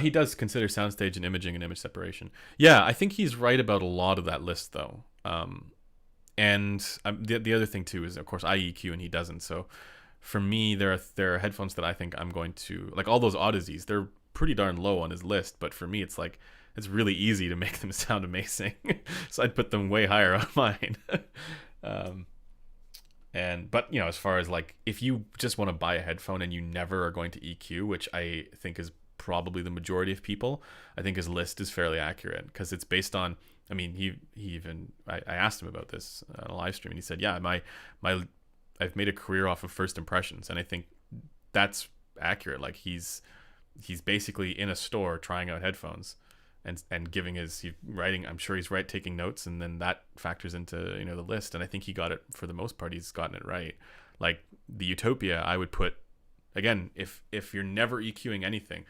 He does consider soundstage and imaging and image separation. Yeah, I think he's right about a lot of that list, though. And the other thing too is, of course, I EQ and he doesn't. So for me, there are headphones that I think I'm going to like. All those Odysseys, they're pretty darn low on his list, but for me, it's like it's really easy to make them sound amazing. So I'd put them way higher on mine. But as far as like, if you just want to buy a headphone and you never are going to EQ, which I think is probably the majority of people, I think his list is fairly accurate, because it's based on, I mean, I asked him about this on a live stream, and he said, yeah, my I've made a career off of first impressions, and I think that's accurate. Like he's basically in a store trying out headphones and giving his writing. I'm sure he's taking notes, and then that factors into the list. And I think he got it for the most part. He's gotten it right. Like the Utopia, I would put again if you're never EQing anything.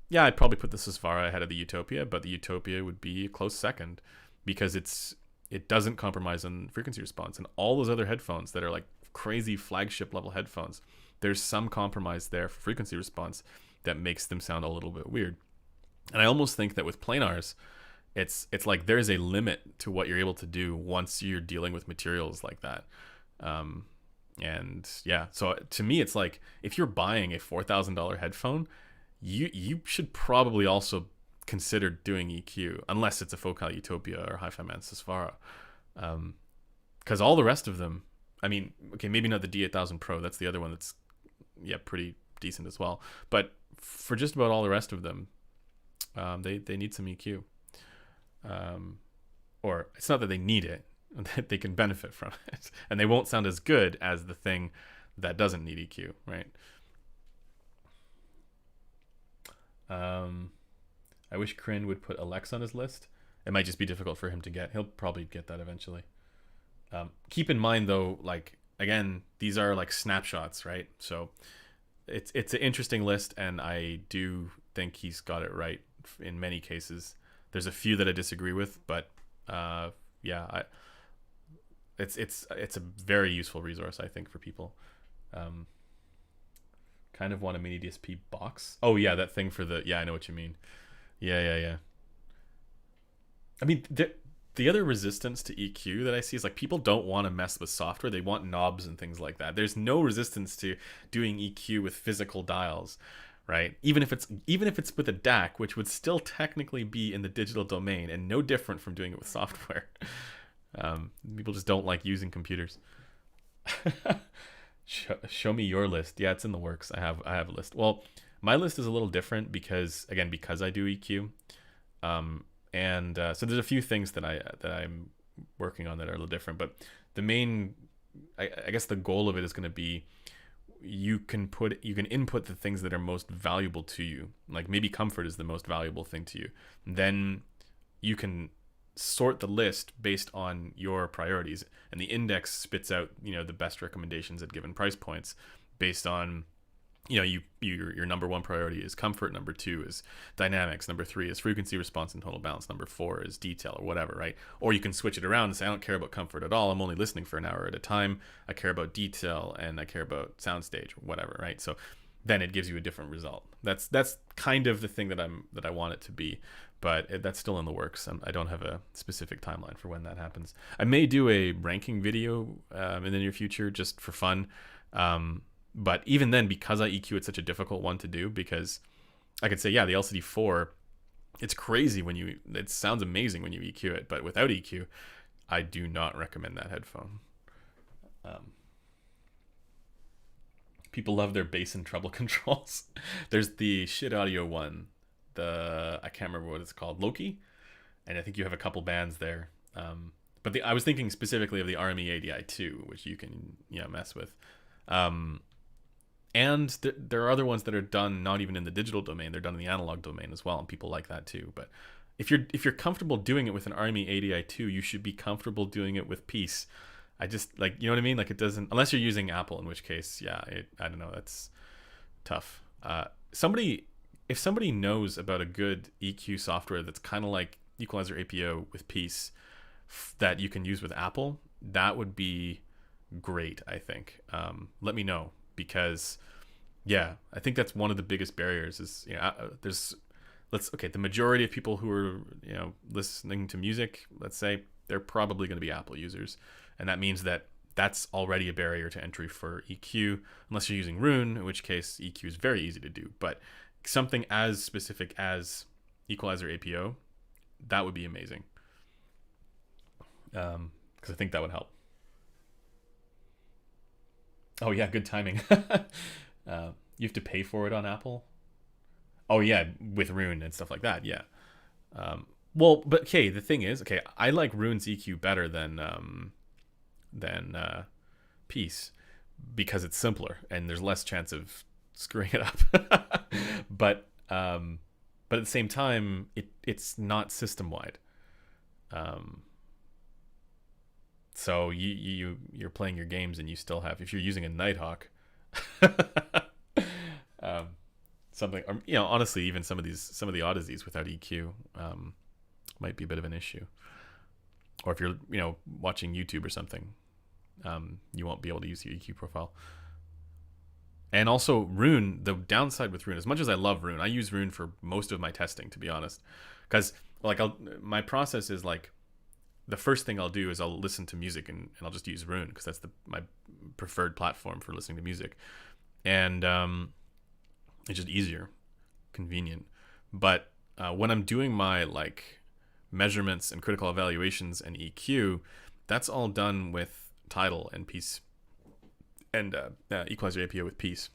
Yeah, I'd probably put this as far ahead of the Utopia, but the Utopia would be a close second because it doesn't compromise on frequency response. And all those other headphones that are like crazy flagship level headphones, there's some compromise there for frequency response that makes them sound a little bit weird. And I almost think that with planars, it's like there's a limit to what you're able to do once you're dealing with materials like that. And yeah, so to me, it's like if you're buying a $4,000 headphone, you should probably also consider doing EQ, unless it's a Focal Utopia or Hi-Fi Man Sesfara. Because all the rest of them, I mean, okay, maybe not the D8000 Pro. That's the other one that's, pretty decent as well. But for just about all the rest of them, they need some EQ. Or it's not that they need it, that they can benefit from it. And they won't sound as good as the thing that doesn't need EQ, right? I wish Kryn would put Alex on his list. It might just be difficult for him to get. He'll probably get that eventually. Keep in mind though, like again, these are like snapshots, right? So it's an interesting list, and I do think he's got it right in many cases. There's a few that I disagree with, but it's a very useful resource, I think, for people. Kind of want a mini DSP box. Oh yeah, that thing for the I know what you mean. Yeah. I mean, the other resistance to EQ that I see is like people don't want to mess with software. They want knobs and things like that. There's no resistance to doing EQ with physical dials, right? Even if it's with a DAC, which would still technically be in the digital domain and no different from doing it with software. People just don't like using computers. Show me your list. Yeah, it's in the works. I have a list. Well, my list is a little different because I do EQ, so there's a few things that I'm working on that are a little different. But the main, I guess, the goal of it is going to be you can input the things that are most valuable to you. Like maybe comfort is the most valuable thing to you. Then you can sort the list based on your priorities, and the index spits out the best recommendations at given price points based on your number one priority is comfort, number two is dynamics, number three is frequency response and total balance, number four is detail or whatever, right? Or you can switch it around and say, I don't care about comfort at all, I'm only listening for an hour at a time, I care about detail and I care about soundstage or whatever, right? So then it gives you a different result. That's kind of the thing that I want it to be, but that's still in the works. I don't have a specific timeline for when that happens. I may do a ranking video in the near future just for fun. But even then, because I EQ, it's such a difficult one to do, because I could say, the LCD4, it's crazy it sounds amazing when you EQ it, but without EQ, I do not recommend that headphone. People love their bass and treble controls. There's the shit audio one, I can't remember what it's called, Loki, and I think you have a couple bands there. But I was thinking specifically of the RME ADI2, which you can mess with. And there are other ones that are done not even in the digital domain; they're done in the analog domain as well, and people like that too. But if you're comfortable doing it with an RME ADI2, you should be comfortable doing it with Peace. I just what I mean? Like it doesn't, unless you're using Apple, in which case, I don't know, that's tough. If somebody knows about a good EQ software that's kind of like Equalizer APO with Peace that you can use with Apple, that would be great, I think. Let me know, because I think that's one of the biggest barriers is the majority of people who are listening to music, let's say, they're probably going to be Apple users, and that means that that's already a barrier to entry for EQ, unless you're using Roon, in which case EQ is very easy to do. But something as specific as Equalizer APO, that would be amazing, because I think that would help. Oh yeah, good timing. You have to pay for it on Apple. Oh yeah, with Roon and stuff like that. Yeah. Well, but okay, the thing is, I like Roon's EQ better than Peace, because it's simpler and there's less chance of screwing it up. But at the same time, it's not system wide. So you're playing your games and you still have, if you're using a Nighthawk, something, or, honestly, even some of the Odysseys without EQ might be a bit of an issue. Or if you're watching YouTube or something, you won't be able to use your EQ profile. And also Rune, the downside with Rune, as much as I love Rune, I use Rune for most of my testing, to be honest, because my process is like, the first thing I'll do is I'll listen to music and I'll just use Rune because that's my preferred platform for listening to music, and it's just easier, convenient. But when I'm doing my measurements and critical evaluations and EQ, that's all done with Tidal and Peace and Equalizer APO with Peace,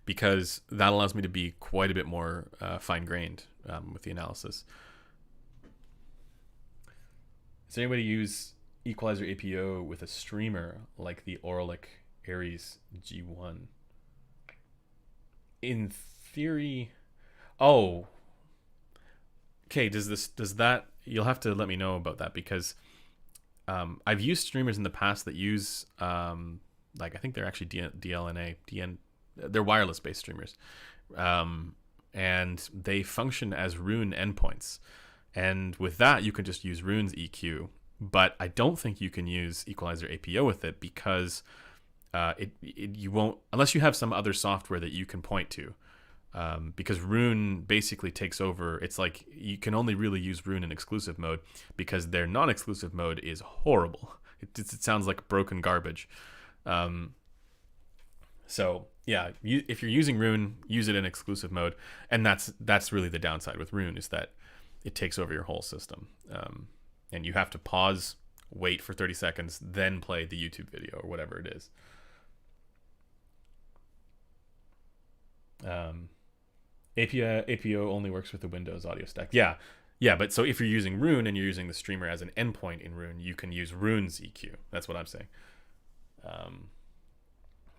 because that allows me to be quite a bit more fine-grained with the analysis. Does anybody use Equalizer APO with a streamer like the Auralic Ares G1? In theory, okay. Does that? You'll have to let me know about that, because I've used streamers in the past that use I think they're actually they're wireless based streamers, and they function as Rune endpoints. And with that, you can just use Rune's EQ, but I don't think you can use Equalizer APO with it, because you won't, unless you have some other software that you can point to, because Rune basically takes over. It's like you can only really use Rune in exclusive mode, because their non-exclusive mode is horrible. It sounds like broken garbage. So yeah, if you're using Rune, use it in exclusive mode, and that's really the downside with Rune, is that it takes over your whole system, and you have to pause, wait for 30 seconds, then play the YouTube video or whatever it is. APO only works with the Windows audio stack. Yeah, but so if you're using Rune and you're using the streamer as an endpoint in Rune, you can use Rune's EQ. That's what I'm saying.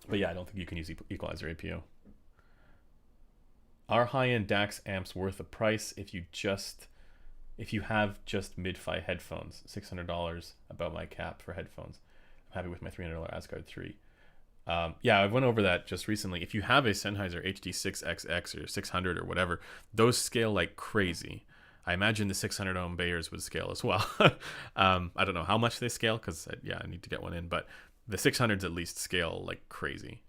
But yeah, I don't think you can use Equalizer APO. Are high-end DAX amps worth the price if you have just mid-fi headphones? $600 about my cap for headphones. I'm happy with my $300 Asgard 3. Yeah, I went over that just recently. If you have a Sennheiser HD6XX or 600 or whatever, those scale like crazy. I imagine the 600 ohm Bayers would scale as well. I don't know how much they scale, because I need to get one in, but the 600s at least scale like crazy.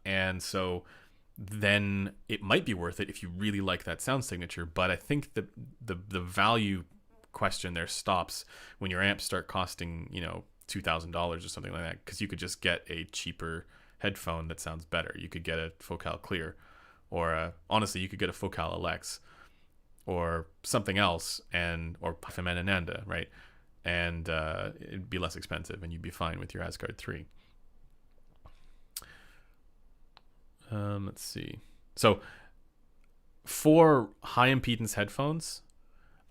And so then it might be worth it if you really like that sound signature. But I think the value question there stops when your amps start costing $2,000 or something like that, because you could just get a cheaper headphone that sounds better. You could get a Focal Clear, or honestly, you could get a Focal Alex or something else, or Puffman and Ananda, right? And it'd be less expensive, and you'd be fine with your Asgard 3. Let's see. So for high impedance headphones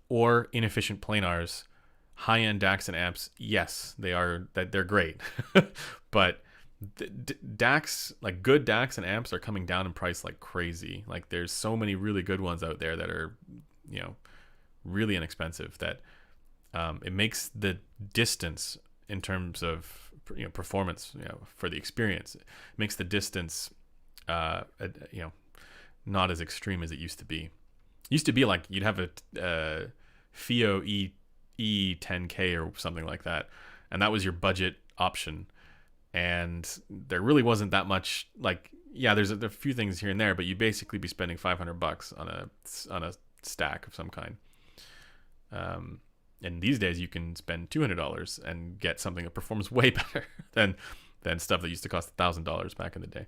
or inefficient planars, high-end DACs and amps, yes, they're great. But DACs, like good DACs and amps, are coming down in price like crazy. Like there's so many really good ones out there that are, really inexpensive, that it makes the distance in terms of performance, for the experience, it makes the distance not as extreme as it used to be. It used to be like you'd have a FIO E10K or something like that, and that was your budget option, and there really wasn't that much, there's a few things here and there, but you'd basically be spending $500 on a stack of some kind. And these days you can spend $200 and get something that performs way better than stuff that used to cost $1,000 back in the day.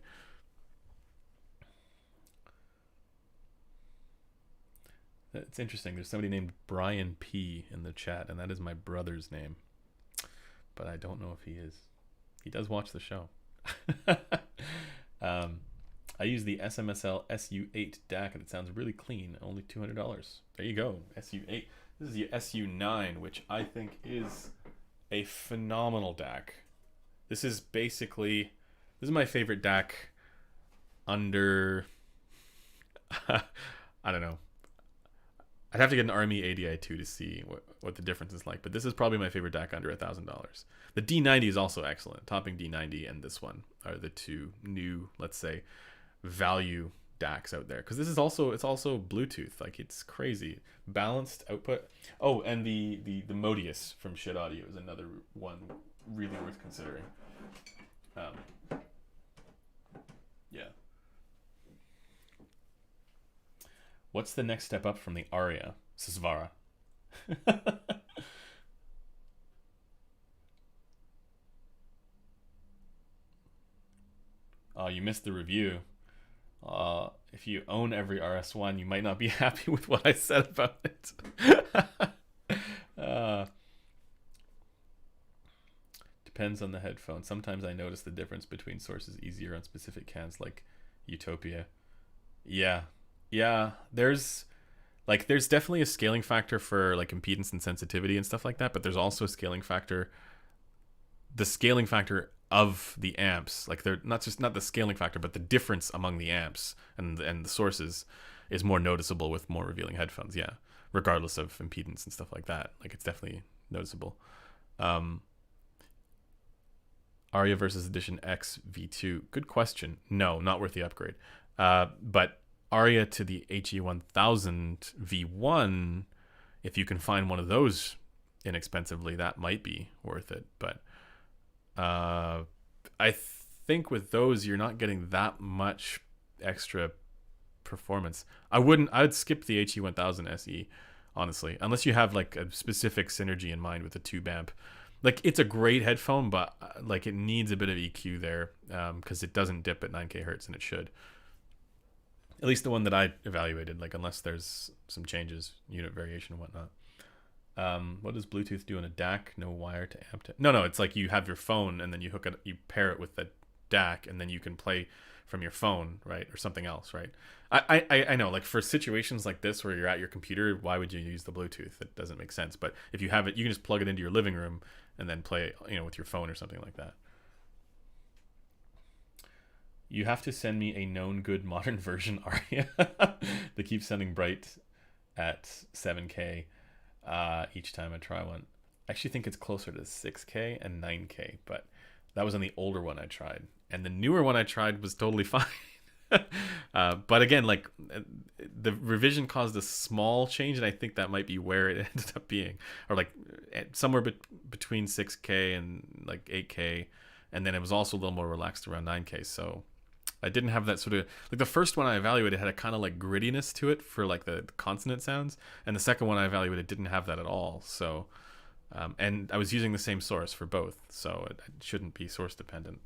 It's interesting. There's somebody named Brian P in the chat, and that is my brother's name. But I don't know if he is. He does watch the show. I use the SMSL SU8 DAC, and it sounds really clean. Only $200. There you go. SU8. This is the SU9, which I think is a phenomenal DAC. This is basically, this is my favorite DAC under, I don't know. I'd have to get an Army ADI2 to see what the difference is like, but this is probably my favorite DAC under $1,000. The D90 is also excellent. Topping D90 and this one are the two new, let's say, value DACs out there, because this is also, it's also Bluetooth. Like, it's crazy balanced output. Oh, and the Modius from Shit Audio is another one really worth considering. Yeah. What's the next step up from the Aria? Sisvara. Oh, you missed the review. If you own every RS1, you might not be happy with what I said about it. Depends on the headphone. Sometimes I notice the difference between sources easier on specific cans, like Utopia. Yeah. There's definitely a scaling factor for like impedance and sensitivity and stuff like that, but there's also a scaling factor. The scaling factor of the amps, like they're not the scaling factor, but the difference among the amps and the sources is more noticeable with more revealing headphones. Yeah, regardless of impedance and stuff like that. Like, it's definitely noticeable. Aria versus Edition X V2. Good question. No, not worth the upgrade. But Aria to the HE1000 V1, if you can find one of those inexpensively, that might be worth it. But I think with those, you're not getting that much extra performance. I'd skip the HE1000 SE, honestly, unless you have like a specific synergy in mind with the tube amp. Like, it's a great headphone, but like, it needs a bit of EQ there, because it doesn't dip at 9K hertz, and it should. At least the one that I evaluated, like, unless there's some changes, unit variation and whatnot. What does Bluetooth do in a DAC? No wire to amp to... No, it's like you have your phone, and then you you pair it with the DAC, and then you can play from your phone, right? Or something else, right? I know, like, for situations like this where you're at your computer, why would you use the Bluetooth? It doesn't make sense. But if you have it, you can just plug it into your living room and then play, with your phone or something like that. You have to send me a known good modern version Aria. They keep sending bright at 7K each time I try one. I actually think it's closer to 6K and 9K, but that was on the older one I tried. And the newer one I tried was totally fine. But again, like, the revision caused a small change, and I think that might be where it ended up being, or like somewhere between 6K and like 8K, and then it was also a little more relaxed around 9K. So I didn't have that sort of, like, the first one I evaluated had a kind of like grittiness to it for like the consonant sounds, and the second one I evaluated didn't have that at all. So and I was using the same source for both, so it shouldn't be source dependent.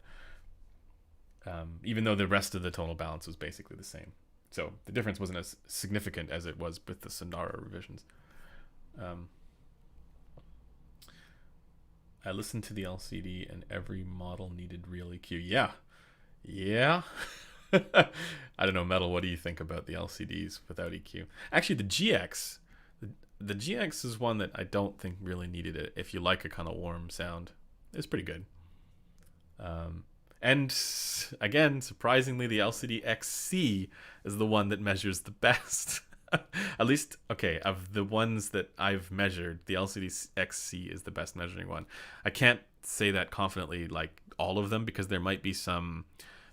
Even though the rest of the tonal balance was basically the same. So the difference wasn't as significant as it was with the Sonara revisions. I listened to the LCD and every model needed real EQ. Yeah. I don't know, Metal, what do you think about the LCDs without EQ? Actually, the GX, the GX is one that I don't think really needed it. If you like a kind of warm sound, it's pretty good. And again, surprisingly, the LCD XC is the one that measures the best. At least, okay, of the ones that I've measured, the LCD XC is the best measuring one. I can't say that confidently, like all of them, because there might actually be some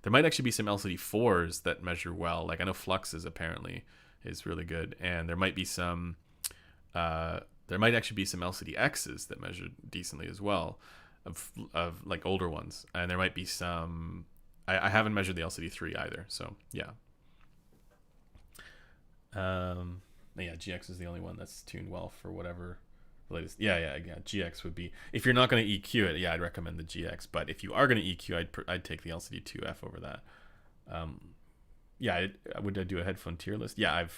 LCD 4s that measure well. Like, I know Flux's apparently is really good, and there might be some, there might actually be some LCD X's that measure decently as well, of like older ones, and there might be some. I haven't measured the LCD 3 either, so yeah. Yeah, GX is the only one that's tuned well for whatever latest. Yeah. GX would be, if you're not going to EQ it, yeah, I'd recommend the GX. But if you are going to EQ, I'd take the LCD 2F over that. Yeah, would I do a headphone tier list? Yeah,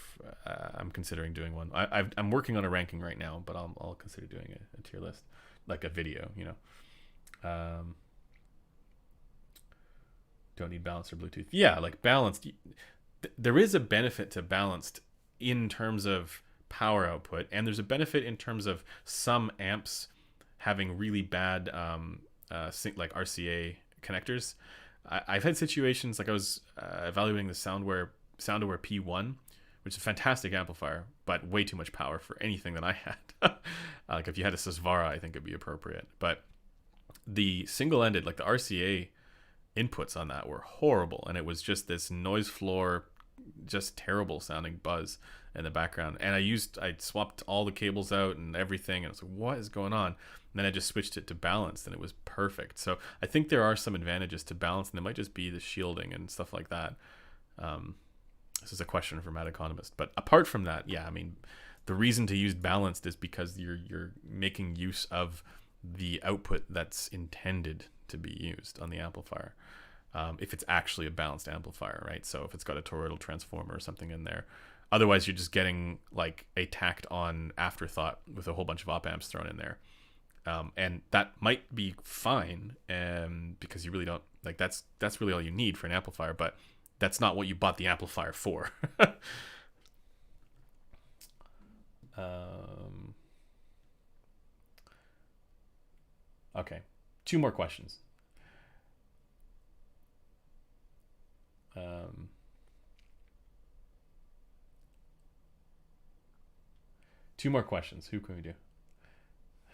I'm considering doing one. I'm working on a ranking right now, but I'll consider doing a tier list, like a video, Don't need balanced or Bluetooth. Yeah, like balanced. There is a benefit to balanced in terms of power output, and there's a benefit in terms of some amps having really bad like RCA connectors. I've had situations like I was evaluating the Soundware P1, which is a fantastic amplifier, but way too much power for anything that I had. Like if you had a Susvara, I think it'd be appropriate. But the single-ended, like the RCA inputs on that were horrible, and it was just this noise floor, just terrible sounding buzz in the background. And I swapped all the cables out and everything, and I was like, what is going on? And then I just switched it to balanced, and it was perfect. So I think there are some advantages to balance, and it might just be the shielding and stuff like that. This is a question from Mad Economist, but apart from that, yeah, I mean, the reason to use balanced is because you're making use of the output that's intended to be used on the amplifier. If it's actually a balanced amplifier, right? So if it's got a toroidal transformer or something in there. Otherwise, you're just getting like a tacked on afterthought with a whole bunch of op amps thrown in there. And that might be fine, because you really don't, like, that's really all you need for an amplifier, but that's not what you bought the amplifier for. Okay, 2 more questions. 2 more questions. Who can we do?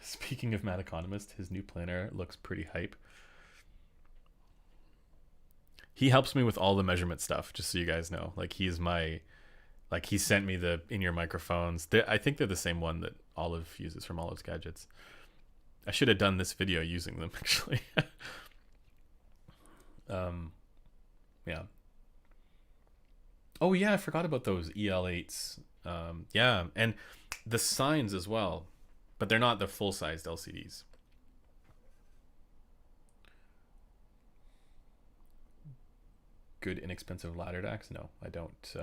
Speaking of Mad Economist, his new planner looks pretty hype. He helps me with all the measurement stuff, just so you guys know. Like, he sent me the in-ear microphones. I think they're the same one that Olive uses from Olive's Gadgets. I should have done this video using them, actually. Yeah. Oh yeah, I forgot about those EL8s. Yeah, and the signs as well, but they're not the full-sized LCDs. Good inexpensive ladder DACs? No, I don't.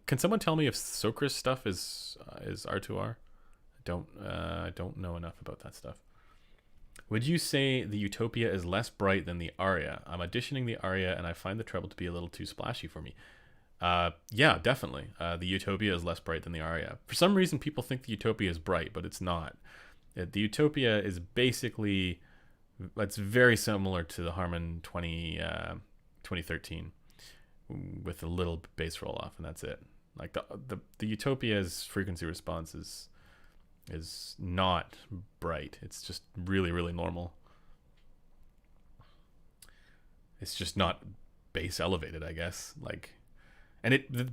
Can someone tell me if Socra's stuff is R2R? I don't know enough about that stuff. Would you say the Utopia is less bright than the Aria? I'm auditioning the Aria and I find the treble to be a little too splashy for me. Yeah, definitely. The Utopia is less bright than the Aria. For some reason, people think the Utopia is bright, but it's not. The Utopia is basically, it's very similar to the Harman 2013 with a little bass roll off, and that's it. Like the Utopia's frequency response is not bright. It's just really, really normal. It's just not bass elevated, I guess. Like,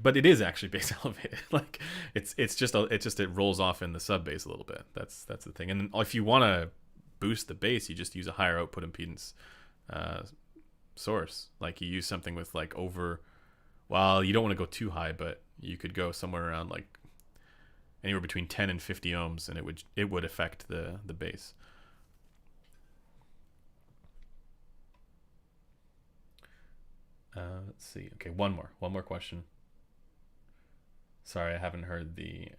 but it is actually bass elevated. Like, it rolls off in the sub bass a little bit. That's the thing. And if you want to boost the bass, you just use a higher output impedance source. Like, you use something with like well, you don't want to go too high, but you could go somewhere around like anywhere between 10 and 50 ohms, and it would affect the bass. Let's see. Okay, one more question. Sorry, I haven't heard the.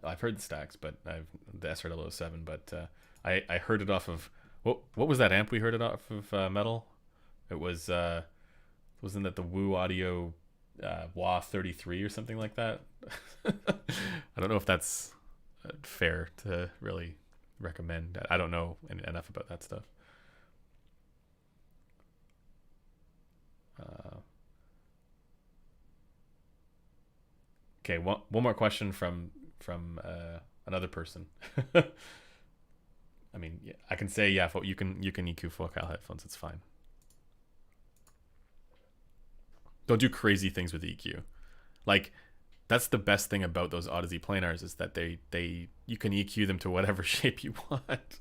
I've heard the stacks, but I've the SR007. But I heard it off of what was that amp we heard it off of? Metal. It was wasn't that the Woo Audio WA 33 or something like that? I don't know if that's fair to really recommend. I don't know enough about that stuff. Okay, one more question from another person. I mean, yeah, I can say, yeah, you can EQ Focal headphones. It's fine. Don't do crazy things with EQ. Like, that's the best thing about those Odyssey planars, is that you can EQ them to whatever shape you want.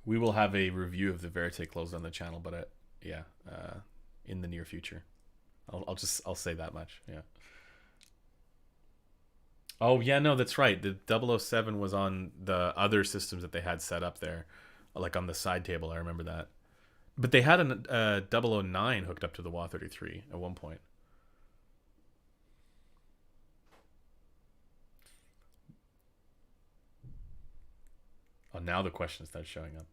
We will have a review of the Verite closed on the channel, but in the near future. I'll say that much. Yeah. Oh yeah, no, that's right. The 007 was on the other systems that they had set up there, like on the side table. I remember that. But they had a 009 hooked up to the WA 33 at one point. Oh, now the question starts showing up.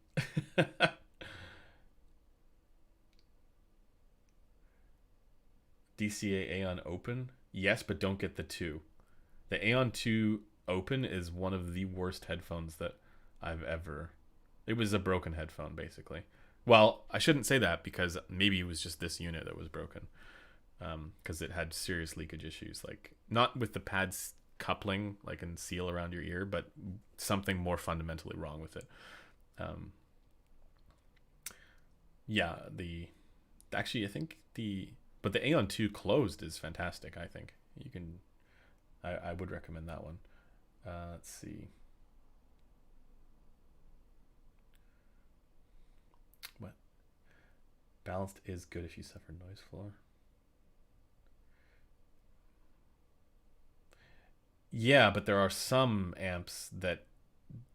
DCA Aeon open? Yes, but don't get the 2. The Aeon 2 Open is one of the worst headphones that I've ever... It was a broken headphone, basically. Well, I shouldn't say that, because maybe it was just this unit that was broken. Because it had serious leakage issues. Like, not with the pads coupling, like, and seal around your ear, but something more fundamentally wrong with it. Yeah, actually, I think but the Aeon 2 closed is fantastic, I think. You can... I would recommend that one. Let's see. What? Balanced is good if you suffer noise floor. Yeah, but there are some amps that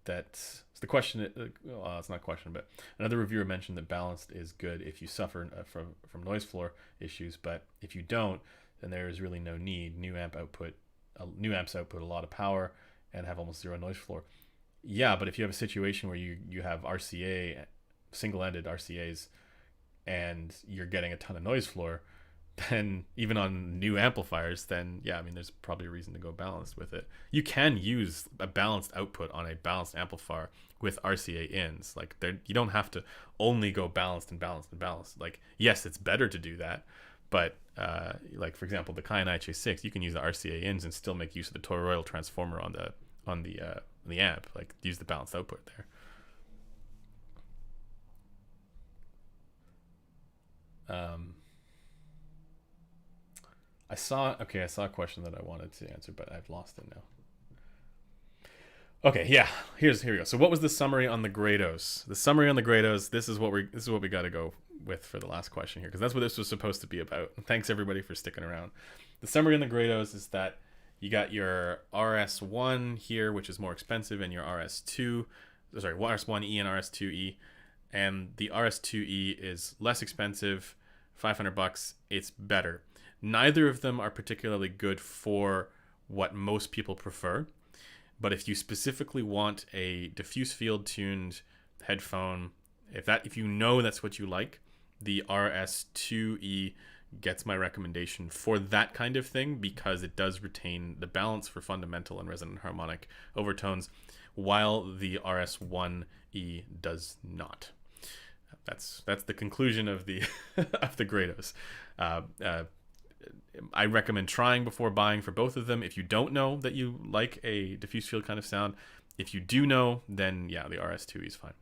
the question. It's not a question, but another reviewer mentioned that balanced is good if you suffer from noise floor issues, but if you don't, then there is really no need. New amps output a lot of power and have almost zero noise floor. Yeah, but if you have a situation where you have RCA, single-ended RCAs, and you're getting a ton of noise floor, then even on new amplifiers, then yeah, I mean, there's probably a reason to go balanced with it. You can use a balanced output on a balanced amplifier with RCA ins. Like, you don't have to only go balanced and balanced and balanced. Like, yes, it's better to do that, but like, for example, the Cayenne IHA6, you can use the RCA ins and still make use of the toroidal transformer on the amp. Like, use the balanced output there. I saw a question that I wanted to answer, but I've lost it now. Okay, yeah, here we go. So what was the summary on the Grados? The summary on the Grados, this is what we got to go with for the last question here, because that's what this was supposed to be about. And thanks everybody for sticking around. The summary on the Grados is that you got your RS1 here, which is more expensive, and your RS1e and RS2e, and the RS2e is less expensive, $500. It's better. Neither of them are particularly good for what most people prefer, but if you specifically want a diffuse field tuned headphone, if you know that's what you like, the RS2e gets my recommendation for that kind of thing, because it does retain the balance for fundamental and resonant harmonic overtones, while the RS1e does not. That's the conclusion of the of the Grados. I recommend trying before buying for both of them. If you don't know that you like a diffuse field kind of sound, if you do know, then yeah, the RS2e is fine.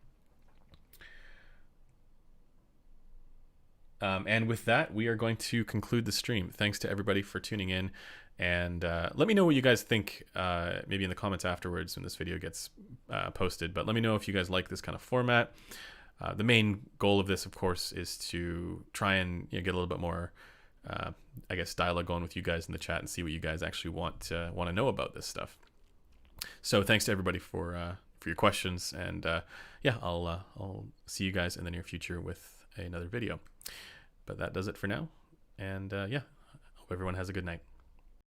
And with that, we are going to conclude the stream. Thanks to everybody for tuning in, and let me know what you guys think, maybe in the comments afterwards when this video gets posted. But let me know if you guys like this kind of format. The main goal of this, of course, is to try and get a little bit more, I guess, dialogue going with you guys in the chat and see what you guys actually want to know about this stuff. So thanks to everybody for your questions, and yeah, I'll see you guys in the near future with another video. But that does it for now, and yeah, hope everyone has a good night.